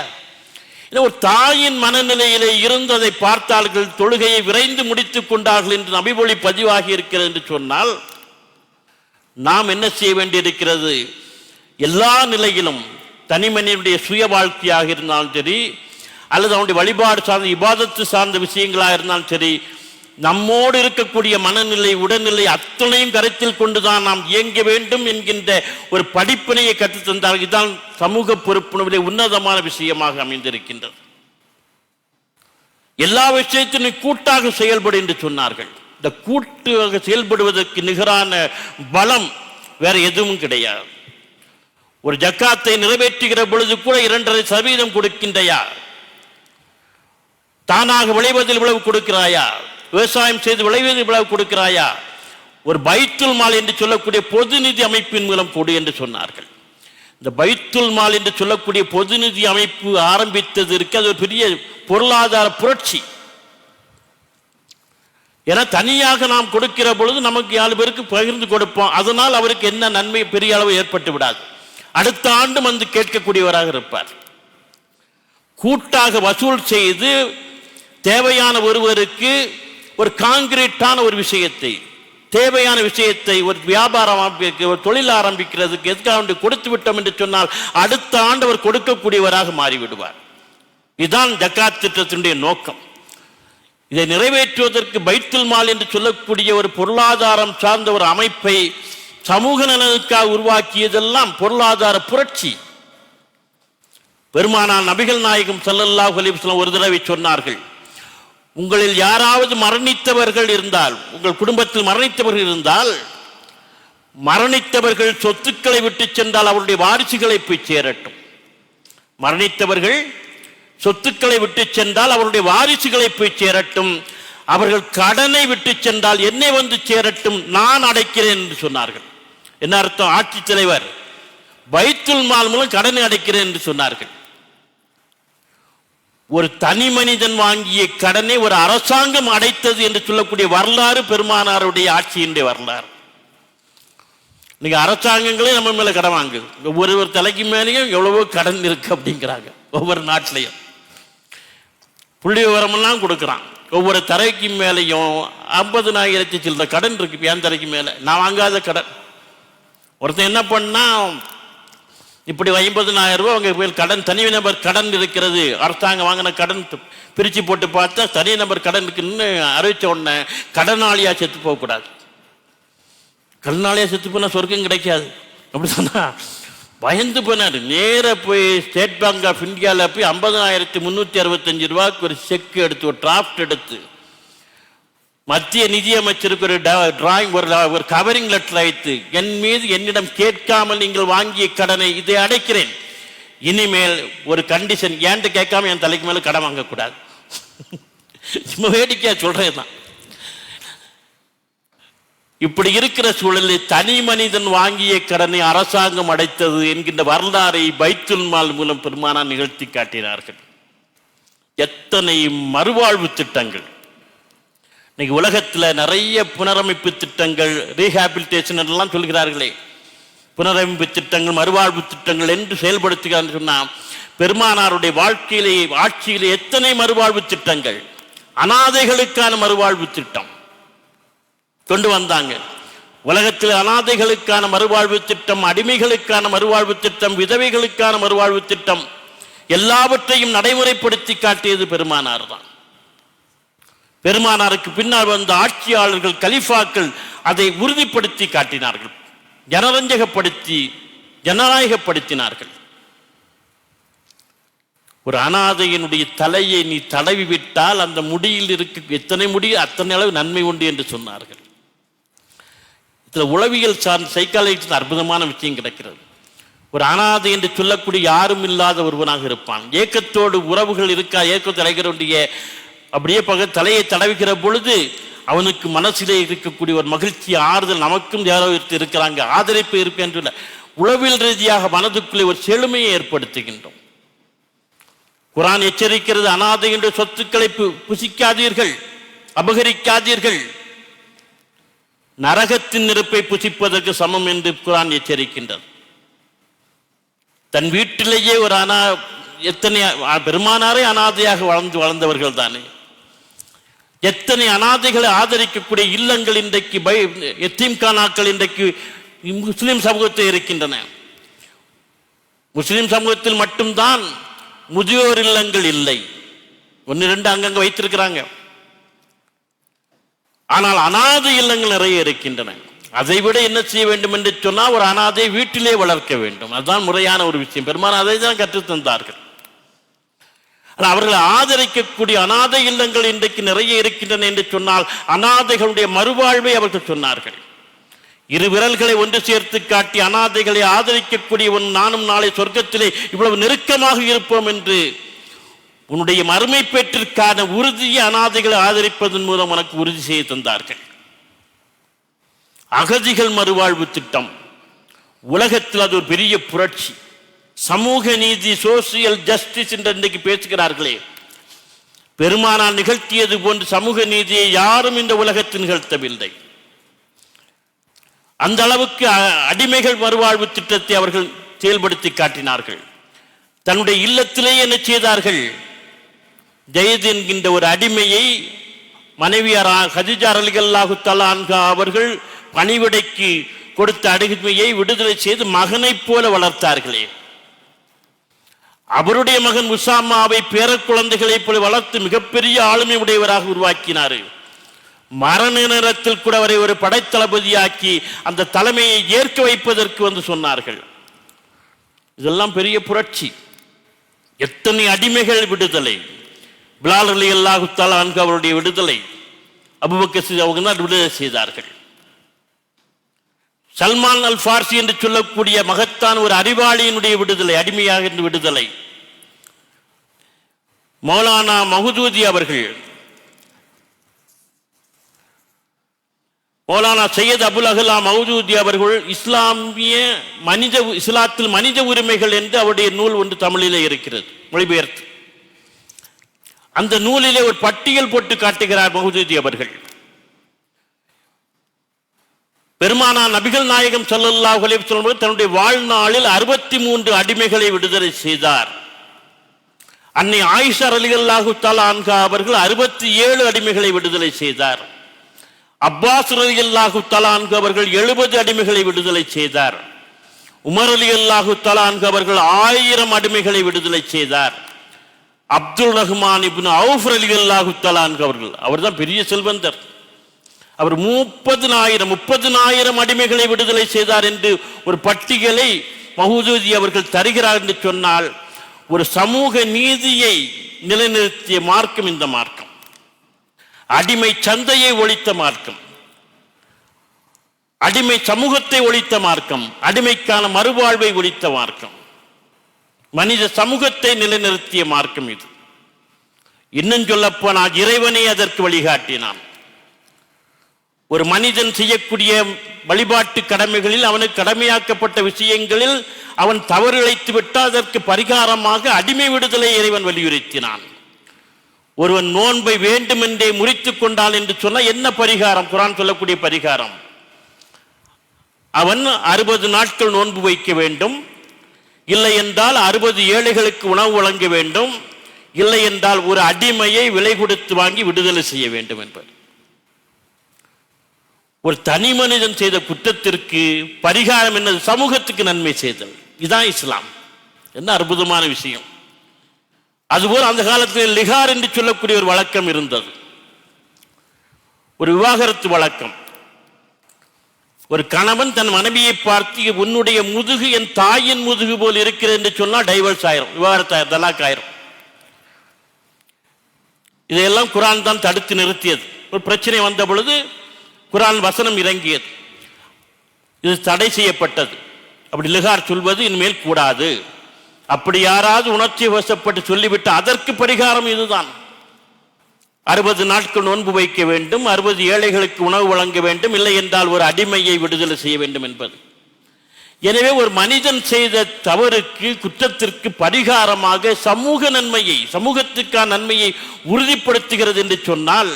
ஒரு தாயின் மனநிலையிலே இருந்து அதை பார்த்தார்கள், தொழுகையை விரைந்து முடித்துக் கொண்டார்கள் என்று நபிமொழி பதிவாகி இருக்கிறது என்று சொன்னால் நாம் என்ன செய்ய வேண்டியிருக்கிறது? எல்லா நிலையிலும் தனிமனிதனுடைய சுய வாழ்க்கையாக இருந்தாலும் சரி, அல்லது அவனுடைய வழிபாடு சார்ந்த இபாதத்து சார்ந்த விஷயங்களாக இருந்தாலும் சரி, நம்மோடு இருக்கக்கூடிய மனநிலை, உடல்நிலை அத்தனையும் கருத்தில் கொண்டுதான் நாம் இயங்க வேண்டும் என்கின்ற ஒரு படிப்பினையை கற்றுத்தந்தால் இதுதான் சமூக பொறுப்புணர்விலே உன்னதமான விஷயமாக அமைந்திருக்கின்றது. எல்லா விஷயத்திலும் கூட்டாக செயல்படும் என்று சொன்னார்கள். இந்த கூட்டாக செயல்படுவதற்கு நிகரான பலம் வேற எதுவும் கிடையாது. ஒரு ஜக்காத்தை நிறைவேற்றுகிற பொழுது கூட 2.5% கொடுக்கின்றையா? தானாக விளைவதில் விளைவு கொடுக்கிறாயா? விவசாயம் செய்து விளைவதில் விளைவு கொடுக்கிறாயா? ஒரு பைத்துல் மால் என்று சொல்லக்கூடிய பொது நிதி அமைப்பின் மூலம் கொடு என்று சொன்னார்கள். இந்த பைத்துல் மால் என்று சொல்லக்கூடிய பொது நிதி அமைப்பு ஆரம்பித்ததற்கு அது ஒரு பெரிய பொருளாதார புரட்சி. ஏன்னா தனியாக நாம் கொடுக்கிற பொழுது நமக்கு 4 பேருக்கு பகிர்ந்து கொடுப்போம். அதனால் அவருக்கு என்ன நன்மை பெரிய அளவு ஏற்பட்டு விடாது. அடுத்த ஆண்டு வந்து கேட்கக்கூடியவராக இருப்பார். கூட்டாக வசூல் செய்து தேவையான ஒருவருக்கு ஒரு காங்கிரீட்டான ஒரு விஷயத்தை, தேவையான விஷயத்தை ஒரு வியாபாரம் ஒரு தொழில் ஆரம்பிக்கிறதுக்கு எதுக்காக கொடுத்து விட்டோம் என்று சொன்னால் அடுத்த ஆண்டு அவர் கொடுக்கக்கூடியவராக மாறிவிடுவார். இதுதான் ஜக்காத் திட்டத்தினுடைய நோக்கம். இதை நிறைவேற்றுவதற்கு பைத்துல் மால் என்று சொல்லக்கூடிய ஒரு பொருளாதாரம் சார்ந்த ஒரு அமைப்பை சமூக நலனுக்காக உருவாக்கியதெல்லாம் பொருளாதார புரட்சி. பெருமானார் நபிகள் நாயகம் ஸல்லல்லாஹு அலைஹி வஸல்லம் ஒரு தடவை சொன்னார்கள், உங்களில் யாராவது மரணித்தவர்கள் இருந்தால், உங்கள் குடும்பத்தில் மரணித்தவர்கள் இருந்தால், மரணித்தவர்கள் சொத்துக்களை விட்டு சென்றால் அவருடைய வாரிசுகளை போய் சேரட்டும். மரணித்தவர்கள் சொத்துக்களை விட்டு சென்றால் அவருடைய வாரிசுகளை போய் சேரட்டும். அவர்கள் கடனை விட்டு சென்றால் என்னை வந்து சேரட்டும், நான் அடைக்கிறேன் என்று சொன்னார்கள். என்ன அர்த்தம்? ஆட்சி தலைவர் பைத்துல் மால் மூலம் கடனை அடைக்கிறேன் என்று சொன்னார்கள். ஒரு தனி மனிதன் வாங்கிய கடனை ஒரு அரசாங்கம் அடைத்தது என்று சொல்லக்கூடிய வரலாறு பெருமானாருடைய ஆட்சியினுடைய வரலாறு. நீங்க அரசாங்கங்களே நம்ம மேல கடன் வாங்குது. ஒவ்வொரு தலைக்கு மேலேயும் எவ்வளவோ கடன் இருக்கு அப்படிங்கிறாங்க. ஒவ்வொரு நாட்டிலையும் புள்ளி விவரமெல்லாம் கொடுக்குறான். ஒவ்வொரு தரைக்கு மேலேயும் 50,000 சில்லற கடன் இருக்கு. என் தரைக்கு மேல நான் வாங்காத கடன். ஒருத்தன் என்ன பண்ணா, இப்படி 50,000 ரூபாய் உங்க பேர் கடன், தனிநபர் கடன் இருக்கிறது, அரசாங்கம் வாங்கின கடன் பிரிச்சு போட்டு பார்த்தா தனிநபர் கடன் இருக்குன்னு அறிவிச்ச உடனே கடனாளியா செத்து போகக்கூடாது. கடனாளியா செத்து போனா சொர்க்கம் கிடைக்காது அப்படி சொன்னா பயந்து போனார். நேர போய் ஸ்டேட் பேங்க் ஆஃப் இந்தியாவில் போய் 50,365 ரூபாய்க்கு ஒரு செக் எடுத்து, ஒரு டிராஃப்ட் எடுத்து, மத்திய நிதியமைச்சருக்கு ஒரு டிராயிங், ஒரு கவரிங் லெட்டர் அழைத்து, என் மீது என்னிடம் கேட்காமல் நீங்கள் வாங்கிய கடனை இதை அடைக்கிறேன். இனிமேல் ஒரு கண்டிஷன், ஏன்ட்டு கேட்காம என் தலைக்கு மேல கடன் வாங்கக்கூடாது. சும்மா வேடிக்கையா சொல்றேன். இப்படி இருக்கிற சூழலில் தனி மனிதன் வாங்கிய கடனை அரசாங்கம் அடைத்தது என்கின்ற வரலாறை பைத்துல் மால் மூலம் பெருமானார் நிகழ்த்தி காட்டினார்கள். எத்தனை மறுவாழ்வு திட்டங்கள்! இன்னைக்கு உலகத்தில் நிறைய புனரமைப்பு திட்டங்கள், ரீஹாபிலிட்டேஷன் எல்லாம் சொல்கிறார்களே, புனரமைப்பு திட்டங்கள், மறுவாழ்வு திட்டங்கள் என்று செயல்படுத்துகிறான்னு சொன்னா, பெருமானாருடைய வாழ்க்கையிலே ஆட்சியிலே எத்தனை மறுவாழ்வு திட்டங்கள்! அனாதைகளுக்கான மறுவாழ்வு திட்டம் கொண்டு வந்தாங்க. உலகத்தில் அனாதைகளுக்கான மறுவாழ்வு திட்டம், அடிமைகளுக்கான மறுவாழ்வு திட்டம், விதவைகளுக்கான மறுவாழ்வு திட்டம் எல்லாவற்றையும் நடைமுறைப்படுத்தி காட்டியது பெருமானார் தான். பெருமானாருக்கு பின்னால் வந்த ஆட்சியாளர்கள், கலிஃபாக்கள் அதை உறுதிப்படுத்தி காட்டினார்கள், ஜனரஞ்சகப்படுத்தி ஜனநாயகப்படுத்தினார்கள். ஒரு அனாதையினுடைய தலையை நீ தடவி விட்டால் அந்த முடியில் இருக்க எத்தனை முடி அத்தனை அளவு நன்மை உண்டு என்று சொன்னார்கள். இதில் உளவியல் சார்ந்த சைக்காலஜி அற்புதமான விஷயம் கிடைக்கிறது. ஒரு அனாதை என்று சொல்லக்கூடிய யாரும் இல்லாத ஒருவனாக இருப்பான். ஏக்கத்தோடு உறவுகள் இருக்கா, ஏக்கத்தை அடைகிறவனுடைய அப்படியே தலையை தடவிக்கிற பொழுது அவனுக்கு மனசிலே இருக்கக்கூடிய ஒரு மகிழ்ச்சி, ஆறுதல், நமக்கும் யாரோ இருக்கிறாங்க, ஆதரிப்பு இருக்கு என்று உளவியல் ரீதியாக மனதுக்குள்ளே ஒரு செழுமையை ஏற்படுத்துகின்றோம். குர்ஆன் எச்சரிக்கிறது, அனாதை என்ற சொத்துக்களை புசிக்காதீர்கள், அபகரிக்காதீர்கள், நரகத்தின் நெருப்பை புசிப்பதற்கு சமம் என்று குர்ஆன் எச்சரிக்கின்றது. தன் வீட்டிலேயே ஒரு எத்தனை பெருமானாரே அனாதையாக வளர்ந்தவர்கள் தானே. எத்தனை அனாதைகளை ஆதரிக்கக்கூடிய இல்லங்கள் இன்றைக்கு எத்தீம்கானாக்கள் இன்றைக்கு முஸ்லிம் சமூகத்தில் இருக்கின்றன. முஸ்லிம் சமூகத்தில் மட்டும்தான் முதியோர் இல்லங்கள் இல்லை, 1-2 அங்கங்க வைத்திருக்கிறாங்க. ஆனால் அனாதை இல்லங்கள் நிறைய இருக்கின்றன. அதை விட என்ன செய்ய வேண்டும் என்று சொன்னால் ஒரு அனாதை வீட்டிலே வளர்க்க வேண்டும். அதுதான் முறையான ஒரு விஷயம். பெரும்பாலும் அதை தான் கற்றுத்தந்தார்கள். அவர்களை ஆதரிக்கக்கூடிய அனாதை இல்லங்கள் இன்றைக்கு நிறைய இருக்கின்றன என்று சொன்னால் அனாதைகளுடைய மறுவாழ்வை அவர்கள் சொன்னார்கள். 2 விரல்களை ஒன்று சேர்த்து காட்டி அனாதைகளை ஆதரிக்கக்கூடியவன் நானும் நாளை சொர்க்கத்திலே இவ்வளவு நெருக்கமாக இருப்போம் என்று உன்னுடைய மறுமை பெற்றிற்கான உறுதியை அனாதைகளை ஆதரிப்பதன் மூலம் உனக்கு உறுதி செய்ய தந்தார்கள். அகதிகள் மறுவாழ்வு திட்டம் உலகத்தில் அது ஒரு பெரிய புரட்சி. சமூக நீதி, சோசியல் ஜஸ்டிஸ் என்று இன்றைக்கு பேசுகிறார்களே, பெருமானார் நிகழ்த்தியது போன்று சமூக நீதியை யாரும் இந்த உலகத்தில் நிகழ்த்தவில்லை. அந்த அளவுக்கு அடிமைகள் மறுவாழ்வு திட்டத்தை அவர்கள் செயல்படுத்தி காட்டினார்கள். தன்னுடைய இல்லத்திலே என்ன செய்தார்கள்? ஜெயத் என்கின்ற ஒரு அடிமையை மனைவியார் கதீஜா ரலியல்லாஹு தஆலா அன்ஹா அவர்கள் பணிவிடைக்கு கொடுத்த அடிமையை விடுதலை செய்து மகனைப் போல வளர்த்தார்களே. அவருடைய மகன் உசாமாவை பேர குழந்தைகளைப் போல வளர்த்து மிகப்பெரிய ஆளுமை உடையவராக உருவாக்கினார். மரண நேரத்தில் கூட அவரை ஒரு படைத்தளபதியாக்கி அந்த தலைமையை ஏற்க வைப்பதற்கு வந்து சொன்னார்கள். இதெல்லாம் பெரிய புரட்சி. எத்தனை அடிமைகள் விடுதலை! பிலால் ரலியல்லாஹு தஆலா அன்ஹு அவருடைய விடுதலை அபூபக்கர் அவங்க தான் விடுதலை செய்தார்கள். சல்மான் அல் ஃபார்சி என்று சொல்லக்கூடிய மகத்தான் ஒரு அறிவாளியினுடைய விடுதலை, அடிமையாக இருந்து விடுதலை. மௌலானா மஹதூதி அவர்கள், மௌலானா சையத் அபுல் அஹ்லா மௌதூதி அவர்கள் இஸ்லாத்தில் மனித உரிமைகள் என்று அவருடைய நூல் ஒன்று தமிழிலே இருக்கிறது, மொழிபெயர்த்து. அந்த நூலிலே ஒரு பட்டியல் போட்டு காட்டுகிறார் மஹதூதி அவர்கள். பெருமானார் நபிகள் நாயகம் ஸல்லல்லாஹு அலைஹி வஸல்லம் தன்னுடைய வாழ்நாளில் 63 அடிமைகளை விடுதலை செய்தார். அன்னை ஆயிஷா ரலியல்லாஹு தஆலா அன்ஹா அவர்கள் 67 அடிமைகளை விடுதலை செய்தார். அப்பாஸ் ரலியல்லாஹு தஆலா அன்ஹு அவர்கள் 70 அடிமைகளை விடுதலை செய்தார். உமர் ரலியல்லாஹு தஆலா அன்ஹு அவர்கள் 1000 அடிமைகளை விடுதலை செய்தார். அப்துல் ரஹ்மான் இப்னு அவுஃப் ரலியல்லாஹு தஆலா அன்ஹு அவர்கள், அவர்தான் பெரிய செல்வந்தர், அவர் 30,000 அடிமைகளை விடுதலை செய்தார் என்று ஒரு பட்டியலை மஹதூதி அவர்கள் தருகிறார் என்று சொன்னால், ஒரு சமூக நீதியை நிலைநிறுத்திய மார்க்கம் இந்த மார்க்கம். அடிமை சந்தையை ஒழித்த மார்க்கம், அடிமை சமூகத்தை ஒழித்த மார்க்கம், அடிமைக்கான மறுவாழ்வை ஒழித்த மார்க்கம், மனித சமூகத்தை நிலைநிறுத்திய மார்க்கம் இது. இன்னும் சொல்லப்போனால் இறைவனை அதற்கு வழிகாட்டினான். ஒரு மனிதன் செய்யக்கூடிய வழிபாட்டு கடமைகளில் அவனுக்கு கடமையாக்கப்பட்ட விஷயங்களில் அவன் தவறு இழைத்து விட்டால் அதற்கு பரிகாரமாக அடிமை விடுதலை இறைவன் வலியுறுத்தினான். ஒருவன் நோன்பை வேண்டுமென்றே முறித்துக் கொண்டான் என்று சொன்னால் என்ன பரிகாரம்? குர்ஆன் சொல்லக்கூடிய பரிகாரம், அவன் 60 நாட்கள் நோன்பு வைக்க வேண்டும், இல்லை என்றால் 60 ஏழைகளுக்கு உணவு வழங்க வேண்டும், இல்லை என்றால் ஒரு அடிமையை விலை கொடுத்து வாங்கி விடுதலை செய்ய வேண்டும் என்பது. ஒரு தனி மனிதன் செய்த குற்றத்திற்கு பரிகாரம் என்னது? சமூகத்துக்கு நன்மை செய்தல். இதுதான் இஸ்லாம். என்ன அற்புதமான விஷயம்! அதுபோல் அந்த காலத்தில் லிகார் என்று சொல்லக்கூடிய ஒரு வழக்கம் இருந்தது, ஒரு விவாகரத்து வழக்கம். ஒரு கணவன் தன் மனைவியை பார்த்து, உன்னுடைய முதுகு என் தாயின் முதுகு போல் இருக்கிறது என்று சொன்னால் டைவர்ஸ் ஆயிரும், விவாகரத்து ஆயிரும், தலாக் ஆயிரும். இதையெல்லாம் குர்ஆன் தான் தடுத்து நிறுத்தியது. ஒரு பிரச்சனை வந்த பொழுது குர்ஆன் வசனம் இறங்கியது, இது தடை செய்யப்பட்டது. அப்படி லிகார் சொல்வது இனிமேல் கூடாது. அப்படி யாராவது உணர்ச்சி வசப்பட்டு சொல்லிவிட்டு அதற்கு பரிகாரம் இதுதான். 60 நாட்கள் நோன்பு வைக்க வேண்டும், 60 ஏழைகளுக்கு உணவு வழங்க வேண்டும், இல்லை என்றால் ஒரு அடிமையை விடுதலை செய்ய வேண்டும் என்பது. எனவே ஒரு மனிதன் செய்த தவறுக்கு, குற்றத்திற்கு பரிகாரமாக சமூக நன்மையை, சமூகத்துக்கான நன்மையை உறுதிப்படுத்துகிறது என்று சொன்னால்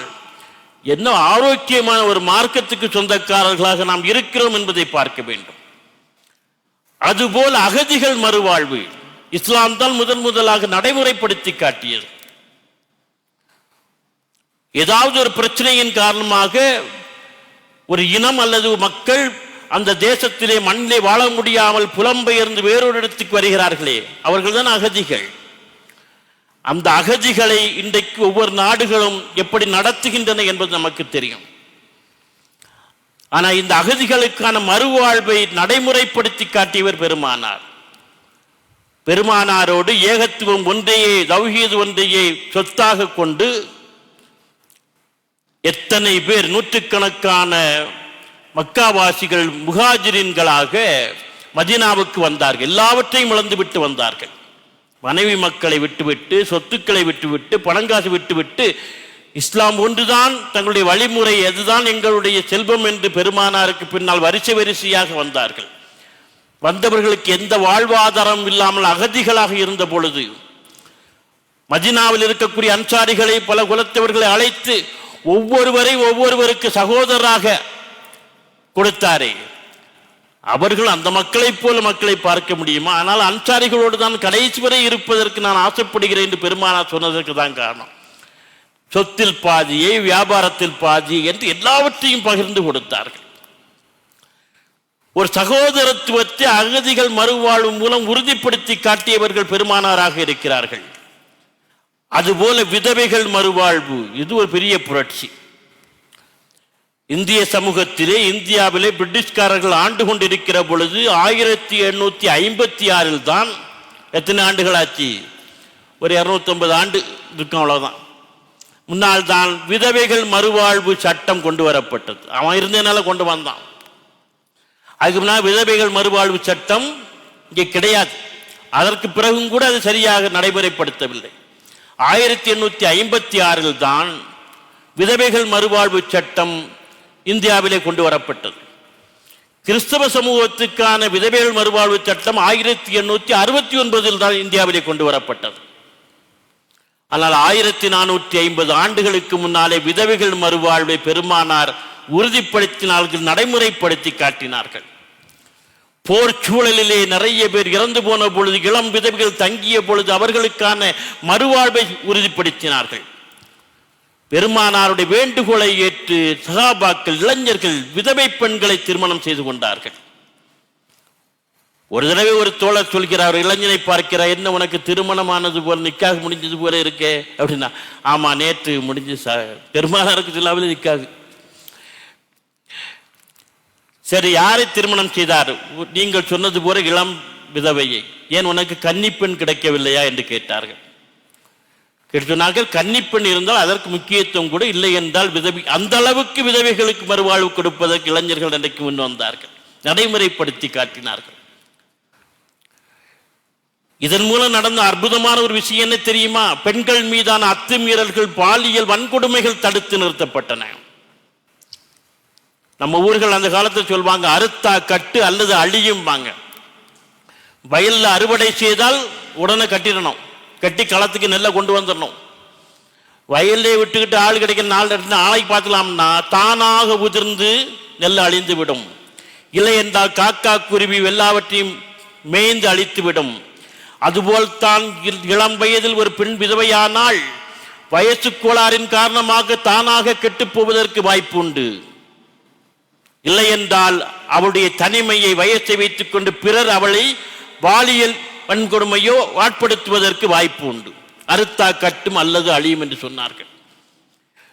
என்ன ஆரோக்கியமான ஒரு மார்க்கத்துக்கு சொந்தக்காரர்களாக நாம் இருக்கிறோம் என்பதை பார்க்க வேண்டும். அதுபோல் அகதிகள் மறுவாழ்வு இஸ்லாம் தான் முதலாக நடைமுறைப்படுத்தி காட்டியது. ஏதாவது ஒரு பிரச்சனையின் காரணமாக ஒரு இனம் அல்லது மக்கள் அந்த தேசத்திலே மண்ணிலே வாழ முடியாமல் புலம்பெயர்ந்து வேறொரு இடத்துக்கு வருகிறார்களே, அவர்கள் தான் அகதிகள். அந்த அகதிகளை இன்றைக்கு ஒவ்வொரு நாடுகளும் எப்படி நடத்துகின்றன என்பது நமக்கு தெரியும். ஆனால் இந்த அகதிகளுக்கான மறுவாழ்வை நடைமுறைப்படுத்தி காட்டியவர் பெருமானார். பெருமானாரோடு ஏகத்துவம் ஒன்றையே, தௌஹீது ஒன்றையே சொத்தாக கொண்டு எத்தனை பேர், நூற்றுக்கணக்கான மக்காவாசிகள் முஹாஜிரின்களாக மதீனாவுக்கு வந்தார்கள். எல்லாவற்றையும் இழந்து விட்டு வந்தார்கள். மனைவி மக்களை விட்டுவிட்டு, சொத்துக்களை விட்டுவிட்டு, பணங்காசு விட்டுவிட்டு, இஸ்லாம் ஒன்றுதான் தங்களுடைய வழிமுறை, அதுதான் எங்களுடைய செல்வம் என்று பெருமானாருக்கு பின்னால் வரிசை வரிசையாக வந்தார்கள். வந்தவர்களுக்கு எந்த வாழ்வாதாரம் இல்லாமல் அகதிகளாக இருந்த பொழுது மதீனாவில் இருக்கக்கூடிய அன்சாரிகளை, பல குலத்தவர்களை அழைத்து ஒவ்வொருவருக்கு சகோதரராக கொடுத்தாரே. அவர்கள் அந்த மக்களைப் போல மக்களை பார்க்க முடியுமா? ஆனால் அன்சாரிகளோடு தான் கடைசி வரை இருப்பதற்கு நான் ஆசைப்படுகிறேன் என்று பெருமானார் சொன்னதற்கு தான் காரணம். சொத்தில் பாதியை, வியாபாரத்தில் பாதி என்று எல்லாவற்றையும் பகிர்ந்து கொடுத்தார்கள். ஒரு சகோதரத்துவத்தை அகதிகள் மறுவாழ்வு மூலம் உறுதிப்படுத்தி காட்டியவர்கள் பெருமானாராக இருக்கிறார்கள். அதுபோல விதவைகள் மறுவாழ்வு, இது ஒரு பெரிய புரட்சி. இந்திய சமூகத்திலே, இந்தியாவிலே பிரிட்டிஷ்காரர்கள் ஆண்டு கொண்டிருக்கிற பொழுது 1856 தான், எத்தனை ஆண்டுகள் ஆச்சு? ஒரு 250 ஆண்டு இருக்கும், அவ்வளவுதான். முன்னால் தான் விதவைகள் மறுவாழ்வு சட்டம் கொண்டு வரப்பட்டது. அவன் இருந்ததுனால கொண்டு வந்தான். அதுக்கு முன்னால் விதவைகள் மறுவாழ்வு சட்டம் இங்கே கிடையாது. அதற்கு பிறகும் கூட அது சரியாக நடைமுறைப்படுத்தவில்லை. 1856 தான் விதவைகள் மறுவாழ்வு சட்டம் இந்தியாவிலே கொண்டு வரப்பட்டது. கிறிஸ்தவ சமூகத்துக்கான விதவைகள் மறுவாழ்வு சட்டம் 1869 தான் இந்தியாவிலே கொண்டு வரப்பட்டது. ஆனால் 1450 ஆண்டுகளுக்கு முன்னாலே விதவைகள் மறுவாழ்வை பெருமானார் உறுதிப்படுத்தினார்கள், நடைமுறைப்படுத்தி காட்டினார்கள். போர் சூழலிலே நிறைய பேர் இறந்து போன பொழுது, இளம் விதவைகள் தங்கிய பொழுது அவர்களுக்கான மறுவாழ்வை உறுதிப்படுத்தினார்கள். பெருமானாருடைய வேண்டுகோளை ஏற்று சஹாபாக்கள், இளைஞர்கள் விதவை பெண்களை திருமணம் செய்து கொண்டார்கள். ஒரு தடவை ஒரு தோழர் சொல்கிறார், இளைஞனை பார்க்கிறார், என்ன உனக்கு திருமணமானது போல, நிக்காக முடிஞ்சது போல இருக்கே அப்படின்னா, ஆமா நேற்று முடிஞ்சு பெருமானாருக்கு சொல்லாமல் நிக்காது. சரி, யாரை திருமணம் செய்தார்? நீங்கள் சொன்னது போல இளம் விதவையை. ஏன் உனக்கு கன்னிப்பெண் கிடைக்கவில்லையா என்று கேட்டார்கள். சொன்னார்கள், கன்னிப்பெண் இருந்தால் அதற்கு முக்கியத்துவம் கூட, இல்லை என்றால் விதவை, அந்த அளவுக்கு விதவைகளுக்கு மறுவாழ்வு கொடுப்பதற்கு இளைஞர்கள் இன்றைக்கு முன் வந்தார்கள், நடைமுறைப்படுத்தி காட்டினார்கள். இதன் மூலம் நடந்த அற்புதமான ஒரு விஷயம் என்ன தெரியுமா? பெண்கள் மீதான அத்துமீறல்கள், பாலியல் வன்கொடுமைகள் தடுத்து நிறுத்தப்பட்டன. நம்ம ஊர்கள் அந்த காலத்தில் சொல்வாங்க, அறுத்தா கட்டு அல்லது அழியும்பாங்க. வயல்ல அறுவடை செய்தால் உடனே கட்டிடணும், கட்டி களத்துக்கு நெல்லை கொண்டு வந்துடணும். வயல்லே விட்டுக்கிட்டு ஆள் கிடைக்கிற நாளைக்கு பார்க்கலாம்னா தானாக உதிர்ந்து நெல் அழிந்து விடும். இல்லை என்றால் காக்கா குருவி எல்லாவற்றையும் மேய்ந்து அழித்து விடும். அதுபோல் தான் இளம் வயதில் ஒரு பெண் விதவையானால் வயசு கோளாறின் காரணமாக தானாக கெட்டுப் போவதற்கு வாய்ப்பு உண்டு. இல்லை என்றால் அவளுடைய தனிமையை, வயசை வைத்துக் கொண்டு பிறர் அவளை பாலியல் வன்கொடுமையோ ஆட்படுத்துவதற்கு வாய்ப்பு உண்டு. அறுத்தா கட்டும் அல்லது அழியும் என்று சொன்னார்கள்.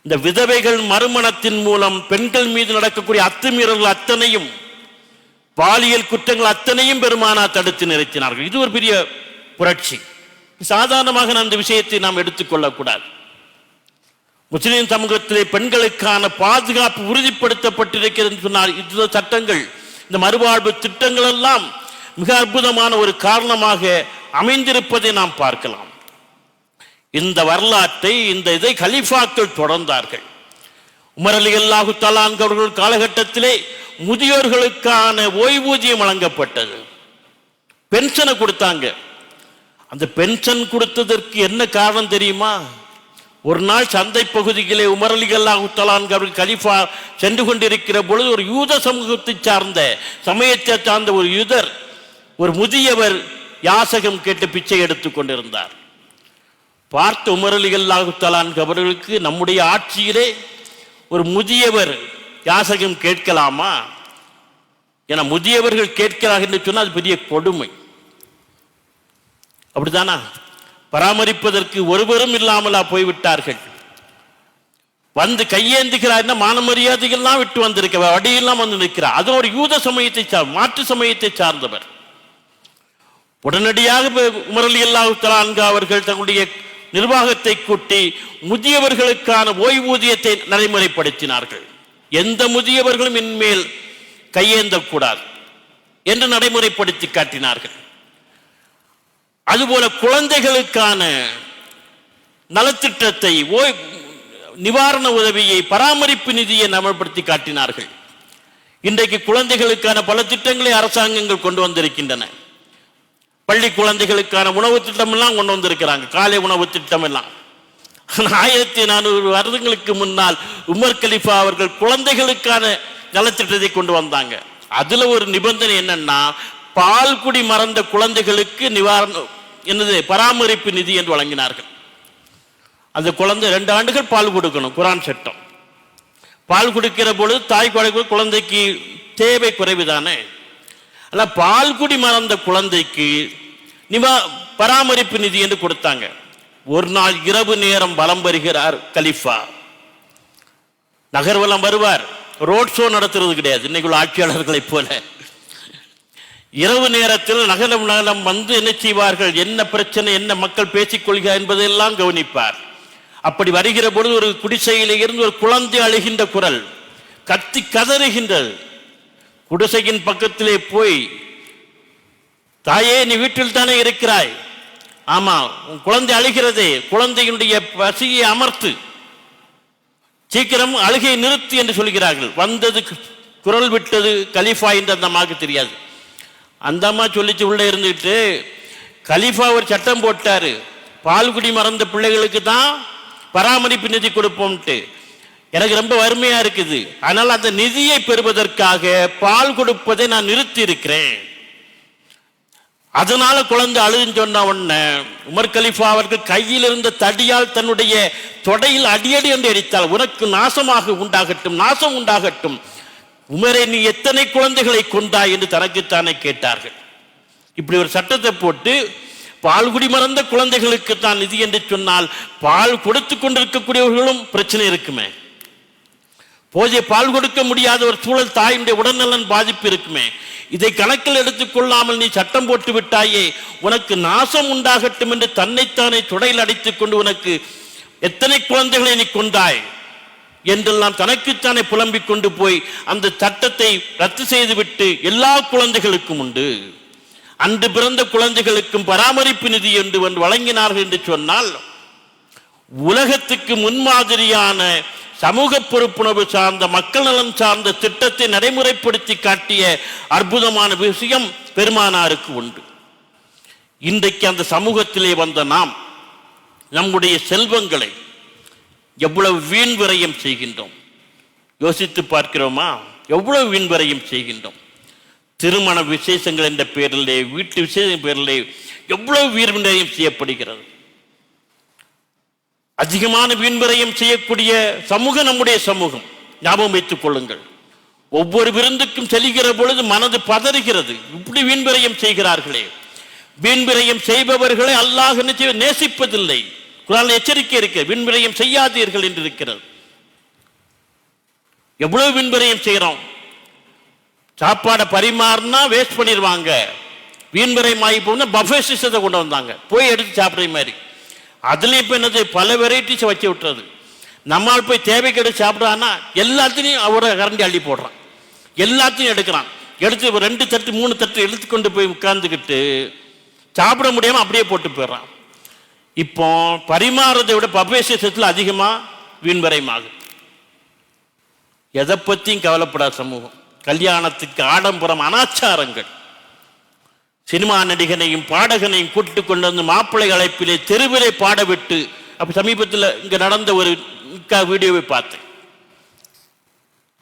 இந்த விதவைகள் மறுமணத்தின் மூலம் பெண்கள் மீது நடக்கக்கூடிய அத்துமீறல்கள் அத்தனையும், பாலியல் குற்றங்கள் அத்தனையும் பெருமானார் தடுத்து நிறுத்தினார்கள். இது ஒரு பெரிய புரட்சி. சாதாரணமாக அந்த விஷயத்தை நாம் எடுத்துக்கொள்ளக்கூடாது. முஸ்லிம் சமூகத்திலே பெண்களுக்கான பாதுகாப்பு உறுதிப்படுத்தப்பட்டிருக்கிறது என்று சொன்னால், இந்த சட்டங்கள், இந்த மறுவாழ்வு திட்டங்கள் எல்லாம் மிக அற்புதமான ஒரு காரணமாக அமைந்திருப்பதை நாம் பார்க்கலாம். இந்த வரலாற்றை, இந்த இதை கலீஃபாக்கள் தொடர்ந்தார்கள். உமர் ரலியல்லாஹு தஆலா அன்ஹு அவர்கள் காலகட்டத்திலே முதியோர்களுக்கான ஓய்வூதியம் வழங்கப்பட்டது, பென்ஷனை கொடுத்தாங்க. அந்த பென்ஷன் கொடுத்ததற்கு என்ன காரணம் தெரியுமா? ஒரு நாள் சந்தை பகுதியிலே உமர் ரலியல்லாஹு தஆலா அன்ஹு அவர்கள் கலீஃபா சென்று கொண்டிருக்கிற பொழுது ஒரு யூத சமூகத்தை சார்ந்த, சமயத்தை சார்ந்த ஒரு யூதர், ஒரு முதியவர் யாசகம் கேட்டு பிச்சை எடுத்துக் கொண்டிருந்தார். பார்த்த உமர் ரலியல்லாஹு தஆலா அன்ஹு அவர்களுக்கு, நம்முடைய ஆட்சியிலே ஒரு முதியவர் யாசகம் கேட்கலாமா? ஏன்னா முதியவர்கள் கேட்கிறார்கள் என்று சொன்னால் அது பெரிய கொடுமை. அப்படித்தானா? பராமரிப்பதற்கு ஒருவரும் இல்லாமலா போய்விட்டார்கள். வந்து கையேந்துகிறார், மான மரியாதைகள்லாம் விட்டு வந்திருக்க, வடியெல்லாம் வந்து நிற்கிறார். அது ஒரு யூத சமயத்தை மாற்று சமயத்தை சார்ந்தவர். உடனடியாக உமர் ரலியல்லாஹு தஆலா அன்ஹு அவர்கள் தங்களுடைய நிர்வாகத்தை கூட்டி முதியவர்களுக்கான ஓய்வூதியத்தை நடைமுறைப்படுத்தினார்கள். எந்த முதியவர்களும் இன்மேல் கையேந்தக்கூடாது என்று நடைமுறைப்படுத்தி காட்டினார்கள். அதுபோல குழந்தைகளுக்கான நலத்திட்டத்தை, நிவாரண உதவியை, பராமரிப்பு நிதியை நடைமுறைப்படுத்தி காட்டினார்கள். இன்றைக்கு குழந்தைகளுக்கான பல திட்டங்களை அரசாங்கங்கள் கொண்டு வந்திருக்கின்றன. பள்ளி குழந்தைகளுக்கான உணவு திட்டம் எல்லாம் கொண்டு வந்திருக்கிறாங்க, காலை உணவு திட்டம் எல்லாம். 1400 வருடங்களுக்கு முன்னால் உமர் கலீஃபா அவர்கள் குழந்தைகளுக்கான நலத்திட்டத்தை கொண்டு வந்தாங்க. அதுல ஒரு நிபந்தனை என்னன்னா, பால் குடி மறந்த குழந்தைகளுக்கு நிவாரணம் என்னது பராமரிப்பு நிதி என்று வழங்கினார்கள். அந்த குழந்தை 2 ஆண்டுகள் பால் கொடுக்கணும், குர்ஆன் சட்டம். பால் கொடுக்கிற பொழுது தாய் குழந்தைக்கு தேவை குறைவுதானே. அல்ல, பால் குடி மறந்த குழந்தைக்கு பராமரிப்பு நிதி என்று கொடுத்தாங்க. ஒரு நாள் இரவு நேரம் வலம் வருகிறார் கலீஃபா. நகர்வலம் வருவார், ரோட் ஷோ நடத்துறது கிடையாது இன்னைக்குள்ள ஆட்சியாளர்களை போல. இரவு நேரத்தில் நகரம் வந்து என்ன செய்வார்கள், என்ன பிரச்சனை, என்ன மக்கள் பேசிக்கொள்கிறார் என்பதையெல்லாம் கவனிப்பார். அப்படி வருகிற பொழுது ஒரு குடிசையிலே இருந்து ஒரு குழந்தை அழுகின்ற குரல், கத்தி கதறுகின்றது. குடிசையின் பக்கத்திலே போய், தாயே நீ வீட்டில் தானே இருக்கிறாய், ஆமா உன் குழந்தை அழுகிறதே, குழந்தையினுடைய பசியை அமர்த்து, சீக்கிரம் அழுகையை நிறுத்து என்று சொல்கிறார்கள். வந்தது குரல் விட்டது கலீஃபா என்று அந்த அம்மாவுக்கு தெரியாது. அந்த அம்மா சொல்லிச்சு உள்ள இருந்துட்டு, கலீஃபா ஒரு சட்டம் போட்டாரு, பால்குடி மறந்த பிள்ளைகளுக்கு தான் பராமரிப்பு நிதி கொடுப்போம்ட்டு. எனக்கு ரொம்ப வறுமையா இருக்குது, அதனால அந்த நிதியை பெறுவதற்காக பால் கொடுப்பதை நான் நிறுத்தி இருக்கிறேன். அதனால குழந்தை அழுதுன்னு சொன்ன உடனே உமர் கலீஃபா அவர்கள் கையில் இருந்த தடியால் தன்னுடைய தொடையில் அடியடி என்று அடித்தால், உனக்கு நாசமாக உண்டாகட்டும், நாசம் உண்டாகட்டும், உமரே நீ எத்தனை குழந்தைகளை கொண்டாய் என்று தனக்குத்தானே கேட்டார்கள். இப்படி ஒரு சட்டத்தை போட்டு பால் குடி மறந்த குழந்தைகளுக்கு தான் நிதி என்று சொன்னால், பால் கொடுத்து கொண்டிருக்கக்கூடியவர்களும் பிரச்சனை இருக்குமே, போதிய பால் கொடுக்க முடியாத ஒரு சூழல், தாயினுடைய உடல்நலன் பாதிப்பு இருக்குமே. இதை கணக்கில் எடுத்துக் கொள்ளாமல் நீ சட்டம் போட்டு விட்டாயே, உனக்கு நாசம் உண்டாகட்டும் என்று தன்னைத்தானே தொடையில் அடித்துக் கொண்டு உனக்கு எத்தனை குழந்தைகளை நீ கொண்டாய் என்றெல்லாம் தனக்குத்தானே புலம்பிக் கொண்டு போய் அந்த சட்டத்தை ரத்து செய்துவிட்டு எல்லா குழந்தைகளுக்கும் உண்டு, அன்று பிறந்த குழந்தைகளுக்கும் பராமரிப்பு நிதி என்று வழங்கினார்கள் என்று சொன்னால், உலகத்துக்கு முன்மாதிரியான சமூக பொறுப்புணர்வு சார்ந்த, மக்கள் நலன் சார்ந்த திட்டத்தை நடைமுறைப்படுத்தி காட்டிய அற்புதமான விஷயம் பெருமானாருக்கு உண்டு. இன்றைக்கு அந்த சமூகத்திலே வந்த நாம் நம்முடைய செல்வங்களை எவ்வளவு வீண் விரயம் செய்கின்றோம், யோசித்து பார்க்கிறோமா? எவ்வளவு வீண் விரயம் செய்கின்றோம். திருமண விசேஷங்கள் என்ற பெயரிலே, வீட்டு விசேஷ பெயரிலே எவ்வளவு வீண் விரயம் செய்யப்படுகிறது. அதிகமான வீண்விரயம் செய்யக்கூடிய சமூகம் நம்முடைய சமூகம். ஞாபகம் வைத்துக் கொள்ளுங்கள், ஒவ்வொரு விருந்துக்கும் செல்கிற பொழுது மனது பதறுகிறது, இப்படி வீண்விரயம் செய்கிறார்களே. வீண்விரயம் செய்பவர்களை அல்லாஹ் நேசிப்பதில்லை. குர்ஆனில் எச்சரிக்கை இருக்கு, வீண்விரயம் செய்யாதீர்கள் என்று இருக்கிறது. எவ்வளவு வீண்விரயம் செய்கிறோம். சாப்பாடை பரிமாறினா வேஸ்ட் பண்ணிடுவாங்க, வீண்விரயம் ஆகி போனா பஃபே சிஸ்டத்தை கொண்டு வந்தாங்க, போய் எடுத்து சாப்பிட்ற மாதிரி. அதுலேயும் இப்போ என்னது, பல வெரைட்டிஸை வச்சு விட்டுறது. நம்மால் போய் தேவைக்கு எடுத்து சாப்பிட்றான்னா எல்லாத்தையும் அவரை கரண்டி அள்ளி போடுறான், எல்லாத்தையும் எடுக்கிறான். எடுத்து 2 தட்டு 3 தட்டு எடுத்துக்கொண்டு போய் உட்கார்ந்துக்கிட்டு சாப்பிட முடியாமல் அப்படியே போட்டு போயிடுறான். இப்போ பரிமாறதை விட பஃபே சிஸ்டத்தில் அதிகமாக வீண்வரைமாகும். எதை பற்றியும் கவலைப்படாத சமூகம். கல்யாணத்துக்கு ஆடம்பரம், அனாச்சாரங்கள். சினிமா நடிகனையும் பாடகனையும் கூட்டு கொண்டு வந்து மாப்பிள்ளை அழைப்பிலே தெருவிலே பாடவிட்டு, அப்போ சமீபத்தில் இங்கே நடந்த ஒரு வீடியோவை பார்த்தேன்.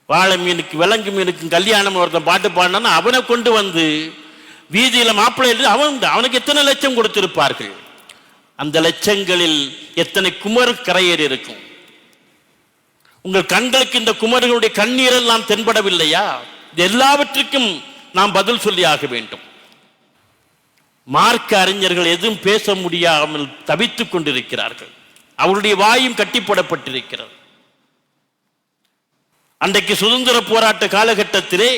வாழை மீனுக்கு விலங்கு மீனுக்கும் கல்யாணம் ஒருத்தன் பாட்டு பாடினான்னா அவனை கொண்டு வந்து வீதியில் மாப்பிள்ளை அவனுக்கு எத்தனை லட்சம் கொடுத்திருப்பார்கள். அந்த லட்சங்களில் எத்தனை குமர் கரையேறி இருக்கும். உங்கள் கண்களுக்கு இந்த குமர்களுடைய கண்ணீரெல்லாம் தென்படவில்லையா? இது எல்லாவற்றுக்கும் நாம் பதில் சொல்லி ஆக வேண்டும். மார்க்க அறிஞர்கள் எதுவும் பேச முடியாமல் தவித்துக் கொண்டிருக்கிறார்கள். அவருடைய வாயும் கட்டிப்படப்பட்டிருக்கிறது. அன்றைக்கு சுதந்திர போராட்ட காலகட்டத்திலே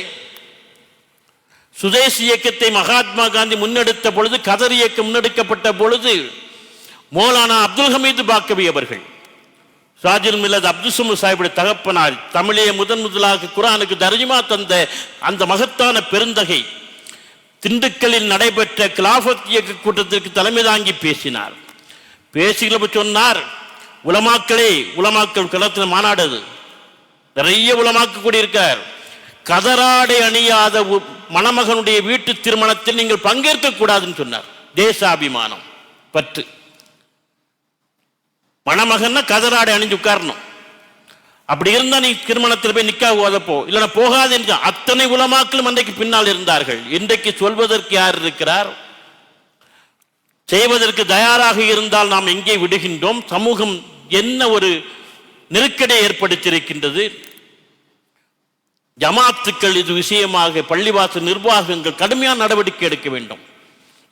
சுதேசி இயக்கத்தை மகாத்மா காந்தி முன்னெடுத்த பொழுது, கதர் இயக்கம் முன்னெடுக்கப்பட்ட பொழுது, மௌலானா அப்துல் ஹமீது பாக்கவி அவர்கள், சாஜில் மில்லத் அப்துல் சமூத் சாஹிபுடைய தகப்பனார், தமிழே முதலாக குர்ஆனுக்கு தர்ஜுமா தந்த அந்த மகத்தான பெருந்தகை, திண்டுக்கல்லில் நடைபெற்ற கிலாஃபத் இயக்க கூட்டத்திற்கு தலைமை தாங்கி பேசினார். பேசுகிறப்ப சொன்னார், உலமாக்கள் களத்தில் மாநாடு, நிறைய உலமாக்கு கூடியிருக்கார், கதராடை அணியாத மணமகனுடைய வீட்டு திருமணத்தில் நீங்கள் பங்கேற்க கூடாதுன்னு சொன்னார். தேசாபிமானம் பற்று. மணமகன்னா கதராடை அணிஞ்சு உட்காரணும். அப்படி இருந்தா நீ திருமணத்தில் போய் நிக்காஹ் ஓதப்போ, இல்லைன்னா போகாது என்று அத்தனை உலமாக்களும் அன்றைக்கு பின்னால் இருந்தார்கள். இன்றைக்கு சொல்வதற்கு யார் இருக்கிறார்? செய்வதற்கு தயாராக இருந்தால் நாம் எங்கே விடுகின்றோம்? சமூகம் என்ன ஒரு நெருக்கடியை ஏற்படுத்தியிருக்கின்றது. ஜமாத்துக்கள் இது விஷயமாக பள்ளிவாசல் நிர்வாகங்கள் கடுமையான நடவடிக்கை எடுக்க வேண்டும்.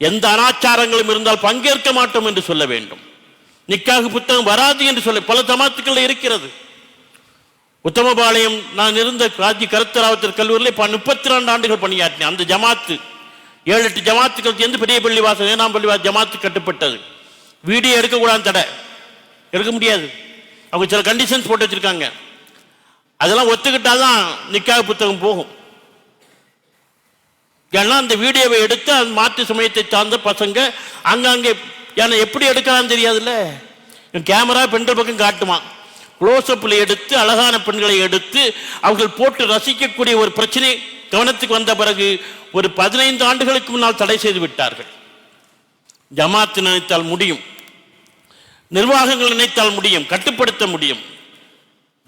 எந்த அனாச்சாரங்களும் இருந்தால் பங்கேற்க மாட்டோம் என்று சொல்ல வேண்டும். நிக்காஹ் புத்தகம் வராது என்று சொல்ல பல ஜமாத்துக்கள் இருக்கிறது. உத்தமபாளையம் நான் இருந்த ராஜ்ய கருத்தராவத்தர் கல்லூரியில் 32 ஆண்டுகள் பணியாற்றினேன். அந்த ஜமாத்து 7-8 ஜமாத்துக்கள் சேர்ந்து பெரிய பள்ளிவாசல், 7ஆம் பள்ளிவாசல் ஜமாத்து கட்டுப்பட்டது. வீடியோ எடுக்கக்கூடாது, தடை, எடுக்க முடியாது. அவங்க சில கண்டிஷன்ஸ் போட்டு வச்சிருக்காங்க. அதெல்லாம் ஒத்துக்கிட்டாதான் நிக்காஹ் புத்தகம் போகும். ஏன்னா அந்த வீடியோவை எடுத்து அந்த மாற்று சமயத்தை சார்ந்த பசங்க அங்கங்கே, ஏன்னா எப்படி எடுக்கலாம்னு தெரியாதுல்ல, கேமரா பெண்கள் பக்கம் காட்டுமா, க்ளோஸ்அப்பில் எடுத்து அழகான பெண்களை எடுத்து அவர்கள் போட்டு ரசிக்கக்கூடிய ஒரு பிரச்சனை கவனத்துக்கு வந்த பிறகு ஒரு 15 ஆண்டுகளுக்கு முன்னால் தடை செய்து விட்டார்கள். ஜமாத் நினைத்தால் முடியும், நிர்வாகங்கள் நினைத்தால் முடியும், கட்டுப்படுத்த முடியும்.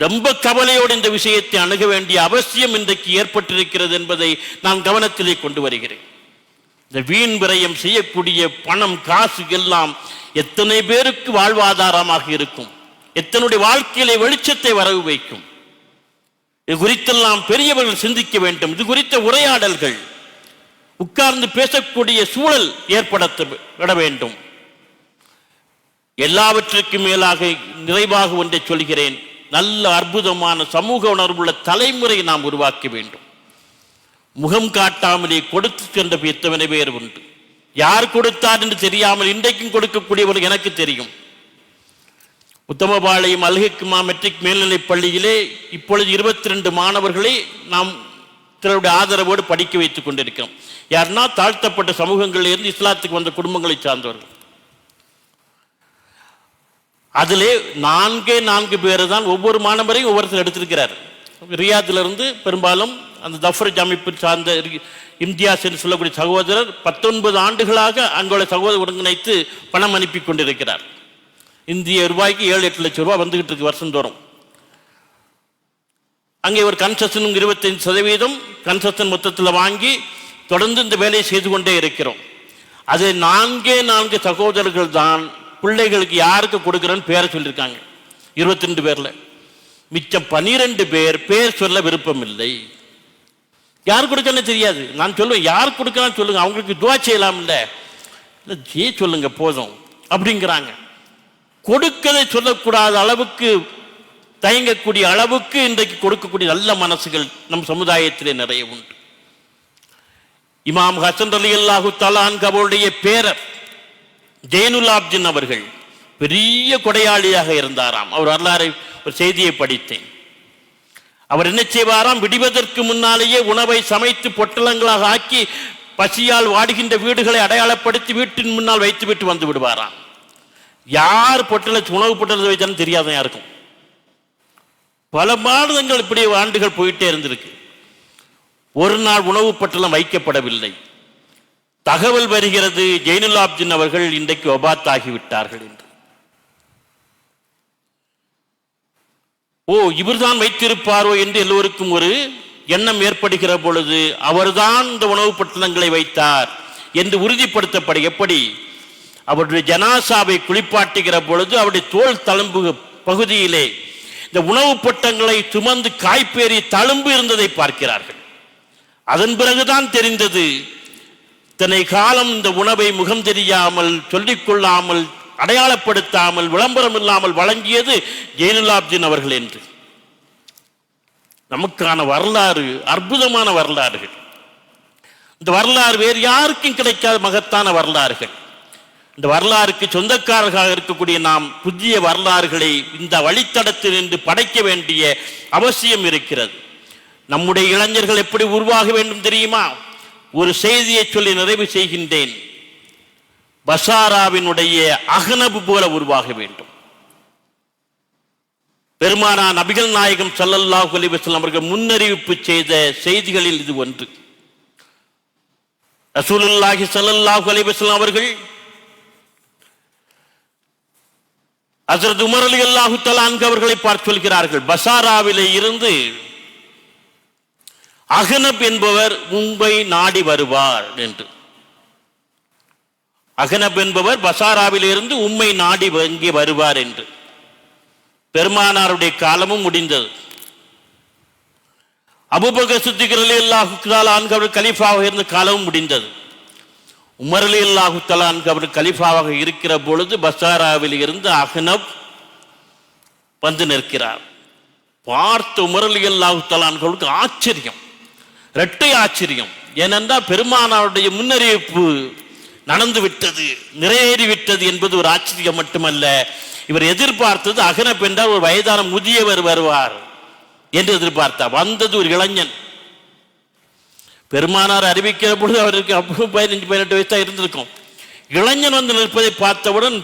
ரொம்ப கவலையோடு இந்த விஷயத்தை அணுக வேண்டிய அவசியம் இன்றைக்கு ஏற்பட்டிருக்கிறது என்பதை நான் கவனத்திலே கொண்டு வருகிறேன். இந்த வீண் விரயம் செய்யக்கூடிய பணம் காசு எல்லாம் எத்தனை பேருக்கு வாழ்வாதாரமாக இருக்கும், எத்தனுடைய வாழ்க்கையிலே வெளிச்சத்தை வரவு வைக்கும். இது குறித்தெல்லாம் பெரியவர்கள் சிந்திக்க வேண்டும். இது குறித்த உரையாடல்கள், உட்கார்ந்து பேசக்கூடிய சூழல் ஏற்பட வேண்டும். எல்லாவற்றுக்கும் மேலாக நிறைவாக ஒன்றை சொல்கிறேன், நல்ல அற்புதமான சமூக உணர்வுள்ள தலைமுறை நாம் உருவாக்க வேண்டும். முகம் காட்டாமலே கொடுத்து சென்ற எத்தனை பேர் உண்டு. யார் கொடுத்தார் என்று தெரியாமல் இன்றைக்கும் கொடுக்கக்கூடியவர்கள் எனக்கு தெரியும். உத்தமபாளையம் அல்ஹிக்மா மெட்ரிக் மேல்நிலைப் பள்ளியிலே இப்பொழுது 22 மாணவர்களை நாம் தன்னுடைய ஆதரவோடு படிக்க வைத்துக் கொண்டிருக்கிறோம். யாருன்னா தாழ்த்தப்பட்ட சமூகங்களில் இருந்து இஸ்லாத்துக்கு வந்த குடும்பங்களை சார்ந்தவர்கள். அதிலே 4 பேர் தான் ஒவ்வொரு மாணவரையும் ஒவ்வொருத்தர் எடுத்திருக்கிறார். ரியாத்திலிருந்து பெரும்பாலும் அந்த தஃப்ரஜ் அமைப்பில் சார்ந்த இம்தியாஸ் என்று சொல்லக்கூடிய சகோதரர் 19 ஆண்டுகளாக அங்குள்ள சகோதரர் ஒருங்கிணைத்து பணம் அனுப்பி கொண்டிருக்கிறார். இந்திய ரூபாய்க்கு 7-8 லட்சம் ரூபாய் வந்துகிட்டு இருக்கு வருஷந்தோறும். அங்கே ஒரு கன்செஷனும் 25% கன்செஷன் மொத்தத்தில் வாங்கி தொடர்ந்து இந்த வேலையை செய்து கொண்டே இருக்கிறோம். அது 4 சகோதரர்கள் தான் பிள்ளைகளுக்கு யாருக்கு கொடுக்குறேன்னு பேரை சொல்லியிருக்காங்க. 22 பேர்ல மிச்சம் 12 பேர் பேர் சொல்ல விருப்பம் இல்லை. யார் கொடுக்கன்னு தெரியாது. நான் சொல்லுவேன், யார் கொடுக்கலான்னு சொல்லுங்க, அவங்களுக்கு துவா செய்யலாம் இல்லை சொல்லுங்க போதும் அப்படிங்கிறாங்க. கொடுக்கதை சொல்லக்கூடாத அளவுக்கு தயங்கக்கூடிய அளவுக்கு இன்றைக்கு கொடுக்கக்கூடிய நல்ல மனசுகள் நம் சமுதாயத்திலே நிறைய உண்டு. இமாம் ஹசன் ரலியல்லாஹு தஆலா அன்ஹு அவருடைய பேரர் ஜெயினுல் ஆப்தீன் அவர்கள் பெரிய கொடையாளியாக இருந்தாராம். அவர் வரலாறு ஒரு செய்தியை படித்தேன். அவர் என்ன செய்வாராம், விடுவதற்கு முன்னாலேயே உணவை சமைத்து பொட்டலங்களாக ஆக்கி பசியால் வாடுகின்ற வீடுகளை அடையாளப்படுத்தி வீட்டின் முன்னால் வைத்து விட்டு வந்து விடுவாராம். யார் உணவு பொட்டலத்தை வைத்தாலும் தெரியாத யாருக்கும். பல மாதங்கள் இப்படி ஆண்டுகள் போயிட்டே இருந்திருக்கு. ஒரு நாள் உணவு பட்டலம் வைக்கப்படவில்லை. தகவல் வருகிறது, ஜெயினுல் ஆப்தீன் அவர்கள் இன்றைக்கு வபாத் ஆகிவிட்டார்கள் என்று. ஓ, இவர்தான் வைத்திருப்பாரோ என்று எல்லோருக்கும் ஒரு எண்ணம் ஏற்படுகிற பொழுது அவர்தான் இந்த உணவு பட்டலங்களை வைத்தார் என்று உறுதிப்படுத்தப்பட, எப்படி அவருடைய ஜனாசாவை குளிப்பாட்டுகிற பொழுது அவருடைய தோல் தழும்பு பகுதியிலே இந்த உணவு பட்டங்களை சுமந்து காய்ப்பேறி தழும்பு இருந்ததை பார்க்கிறார்கள். அதன் பிறகுதான் தெரிந்தது, இத்தனை காலம் இந்த உணவை முகம் தெரியாமல், சொல்லிக்கொள்ளாமல், அடையாளப்படுத்தாமல், விளம்பரம் இல்லாமல் வழங்கியது ஜெயினுலாப்தீன் அவர்கள் என்று. நமக்கான வரலாறு அற்புதமான வரலாறுகள். இந்த வரலாறு வேறு யாருக்கும் கிடைக்காத மகத்தான வரலாறுகள். இந்த வரலாறுக்கு சொந்தக்காரர்களாக இருக்கக்கூடிய நாம் புதிய வரலாறுகளை இந்த வழித்தடத்தில் நின்று படைக்க வேண்டிய அவசியம் இருக்கிறது. நம்முடைய இளைஞர்கள் எப்படி உருவாக வேண்டும் தெரியுமா? ஒரு செய்தியை சொல்லி நிறைவு செய்கின்றேன். பசாராவினுடைய அகனபு போல உருவாக வேண்டும். பெருமானார் நபிகள் நாயகம் ஸல்லல்லாஹு அலைஹி வஸல்லம் அவர்கள் முன்னறிவிப்பு செய்த செய்திகளில் இது ஒன்று. ரசூலுல்லாஹி ஸல்லல்லாஹு அலைஹி வஸல்லம் அவர்கள் ஹஜ்ரத் உமர் ரலியல்லாஹு தஆலா அன்ஹு அவர்களை பார்த்து சொல்கிறார்கள், பசாராவிலே இருந்து அகனப் என்பவர் உம்மை நாடி வருவார் என்று. அகனப் என்பவர் பசாராவிலிருந்து உம்மை நாடி இங்கே வருவார் என்று. பெருமானாருடைய காலமும் முடிந்தது. அபூபக்கர் சித்திக் ரலியல்லாஹு தஆலா அன்ஹு அவர் கலீஃபாவாக இருந்த காலமும் முடிந்தது. உமர் ரலியல்லாஹு தஆலா அன்ஹு அவர் கலீஃபாவாக இருக்கிற பொழுது பசாராவில் இருந்து அகனப் வந்து நிற்கிறார். பார்த்த உமர் ரலியல்லாஹு தஆலா அன்ஹுவுக்கு ஆச்சரியம், இரட்டை ஆச்சரியம். ஏனென்றால் பெருமானாருடைய முன்னறிவிப்பு நடந்து விட்டது, நிறைவேறிவிட்டது என்பது ஒரு ஆச்சரியம் மட்டுமல்ல. இவர் எதிர்பார்த்தது அகனப் என்றால் ஒரு வயதான முதியவர் வருவார் என்று எதிர்பார்த்தார். வந்தது ஒரு இளைஞன். பெருமானார் அறிவிக்கிற பொழுது அவருக்கு 15-18 வயசா இருந்திருக்கும். இளைஞன் வந்து நிற்பதை பார்த்தவுடன்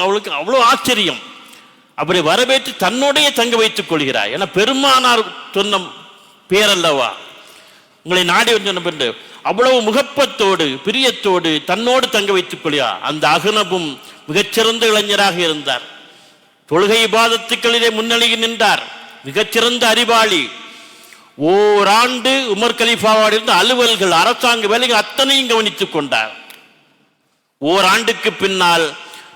அவளுக்கு அவ்வளோ ஆச்சரியம். அப்படி வரவேற்று தன்னோடைய தங்க வைத்துக் கொள்கிறார். ஏன்னா பெருமானார் சொன்ன பேரல்லவா, உங்களை நாடி வந்து அவ்வளவு முகப்பத்தோடு பிரியத்தோடு தன்னோடு தங்க வைத்துக் கொள்கிறார். அந்த அகனபும் மிகச்சிறந்த இளைஞராக இருந்தார். தொழுகை இபாதத்துக்களிலே முன்னணியில் நின்றார். மிகச்சிறந்த அறிவாளி. ஓராண்டு உமர் கலீஃபாவோடு இருந்த அலுவல்கள், அரசாங்க வேலைகள் அத்தனையும் கவனித்துக் கொண்டார். ஓராண்டுக்கு பின்னால்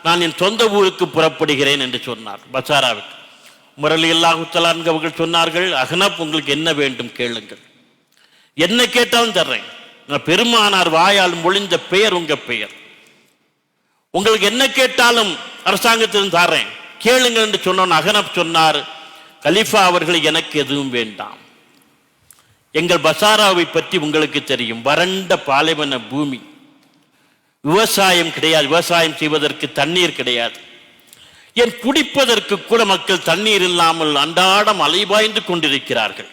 நான் என் சொந்த ஊருக்கு புறப்படுகிறேன் என்று சொன்னார். பசாராவுக்கு உமர் ரலியல்லாஹு தஆலா அன்ஹு அவர்கள் சொன்னார்கள், அகனப் உங்களுக்கு என்ன வேண்டும் கேளுங்கள், என்ன கேட்டாலும் தர்றேன். பெருமானார் வாயால் மொழிந்த பெயர் உங்க பெயர், உங்களுக்கு என்ன கேட்டாலும் அரசாங்கத்திலும் தர்றேன், கேளுங்கள் என்று சொன்ன அகனப் சொன்னார், கலீஃபா அவர்கள் எனக்கு எதுவும் வேண்டாம். எங்கள் பசாராவை பற்றி உங்களுக்கு தெரியும், வறண்ட பாலைவன பூமி, விவசாயம் கிடையாது, விவசாயம் செய்வதற்கு தண்ணீர் கிடையாது, ஏன் குடிப்பதற்கு கூட மக்கள் தண்ணீர் இல்லாமல் அன்றாடம் அலைபாய்ந்து கொண்டிருக்கிறார்கள்.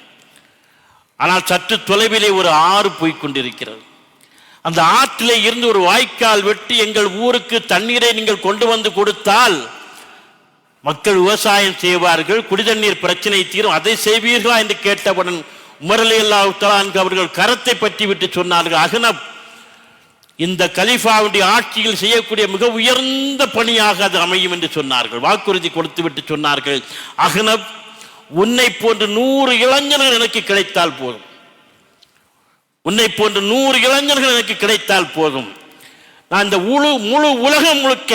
ஆனால் சற்று தொலைவிலே ஒரு ஆறு போய்கொண்டிருக்கிறது. அந்த ஆற்றிலே இருந்து ஒரு வாய்க்கால் வெட்டி எங்கள் ஊருக்கு தண்ணீரை நீங்கள் கொண்டு வந்து கொடுத்தால் மக்கள் விவசாயம் செய்வார்கள், குடிதண்ணீர் பிரச்சனை தீரும், அதை செய்வீர்களா என்று கேட்டவுடன் உமர் ரலியல்லாஹு தஆலா அன்ஹு அவர்கள் கரத்தை பற்றி விட்டு சொன்னார்கள், அகனப் இந்த கலீஃபாவுடைய ஆட்சியில் செய்யக்கூடிய மிக உயர்ந்த பணியாக அது அமையும் என்று சொன்னார்கள். வாக்குறுதி கொடுத்து விட்டு சொன்னார்கள், அகனப் உன்னை போன்று 100 இளைஞர்கள் எனக்கு கிடைத்தால் போதும், உன்னை போன்று 100 இளைஞர்கள் எனக்கு கிடைத்தால் போதும், நான் இந்த முழு உலகம் முழுக்க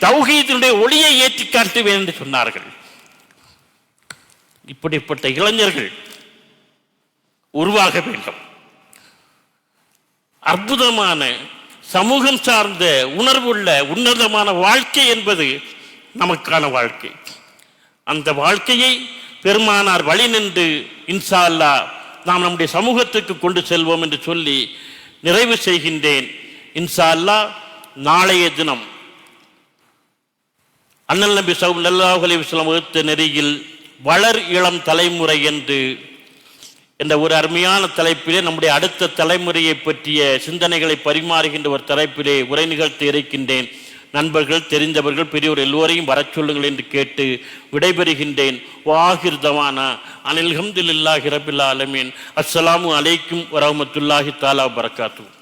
தௌஹீதினுடைய ஒளியை ஏற்றி காட்டுவேன் என்று சொன்னார்கள். இப்படிப்பட்ட இளைஞர்கள் உருவாக வேண்டும். அற்புதமான சமூகம் சார்ந்த உணர்வுள்ள உன்னதமான வாழ்க்கை என்பது நமக்கான வாழ்க்கை. அந்த வாழ்க்கையை பெருமானார் வழி நின்று இன்ஷா அல்லாஹ் நாம் நம்முடைய சமூகத்துக்கு கொண்டு செல்வோம் என்று சொல்லி நிறைவு செய்கின்றேன். இன்ஷா அல்லாஹ் நாளைய தினம் அண்ணல் நபி ஸல்லல்லாஹு அலைஹி வஸல்லம் வகுத்த நெறியில் வளர் இளம் தலைமுறை என்ற ஒரு அருமையான தலைப்பிலே நம்முடைய அடுத்த தலைமுறையை பற்றிய சிந்தனைகளை பரிமாறுகின்ற ஒரு தலைப்பிலே உரை நிகழ்த்த இருக்கின்றேன். நண்பர்கள், தெரிந்தவர்கள், பெரியோர் எல்லோரையும் வரச் சொல்லுங்கள் என்று கேட்டு விடைபெறுகின்றேன். வாஹிர் தவானா அனில் ஹம்துலில்லாஹி ரப்பில் ஆலமீன். அஸ்ஸலாமு அலைக்கும் வரஹ்மத்துல்லாஹி தஆலா வபரகாத்துஹு.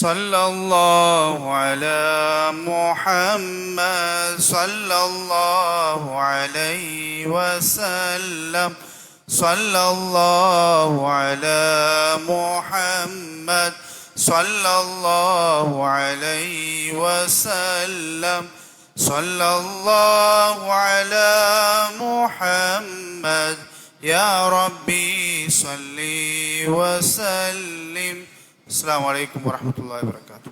sallallahu ala Muhammad sallallahu alayhi wa sallam sallallahu ala Muhammad sallallahu alayhi wa sallam صلى الله على محمد يا ربي صل وسلم. السلام عليكم ورحمة الله وبركاته.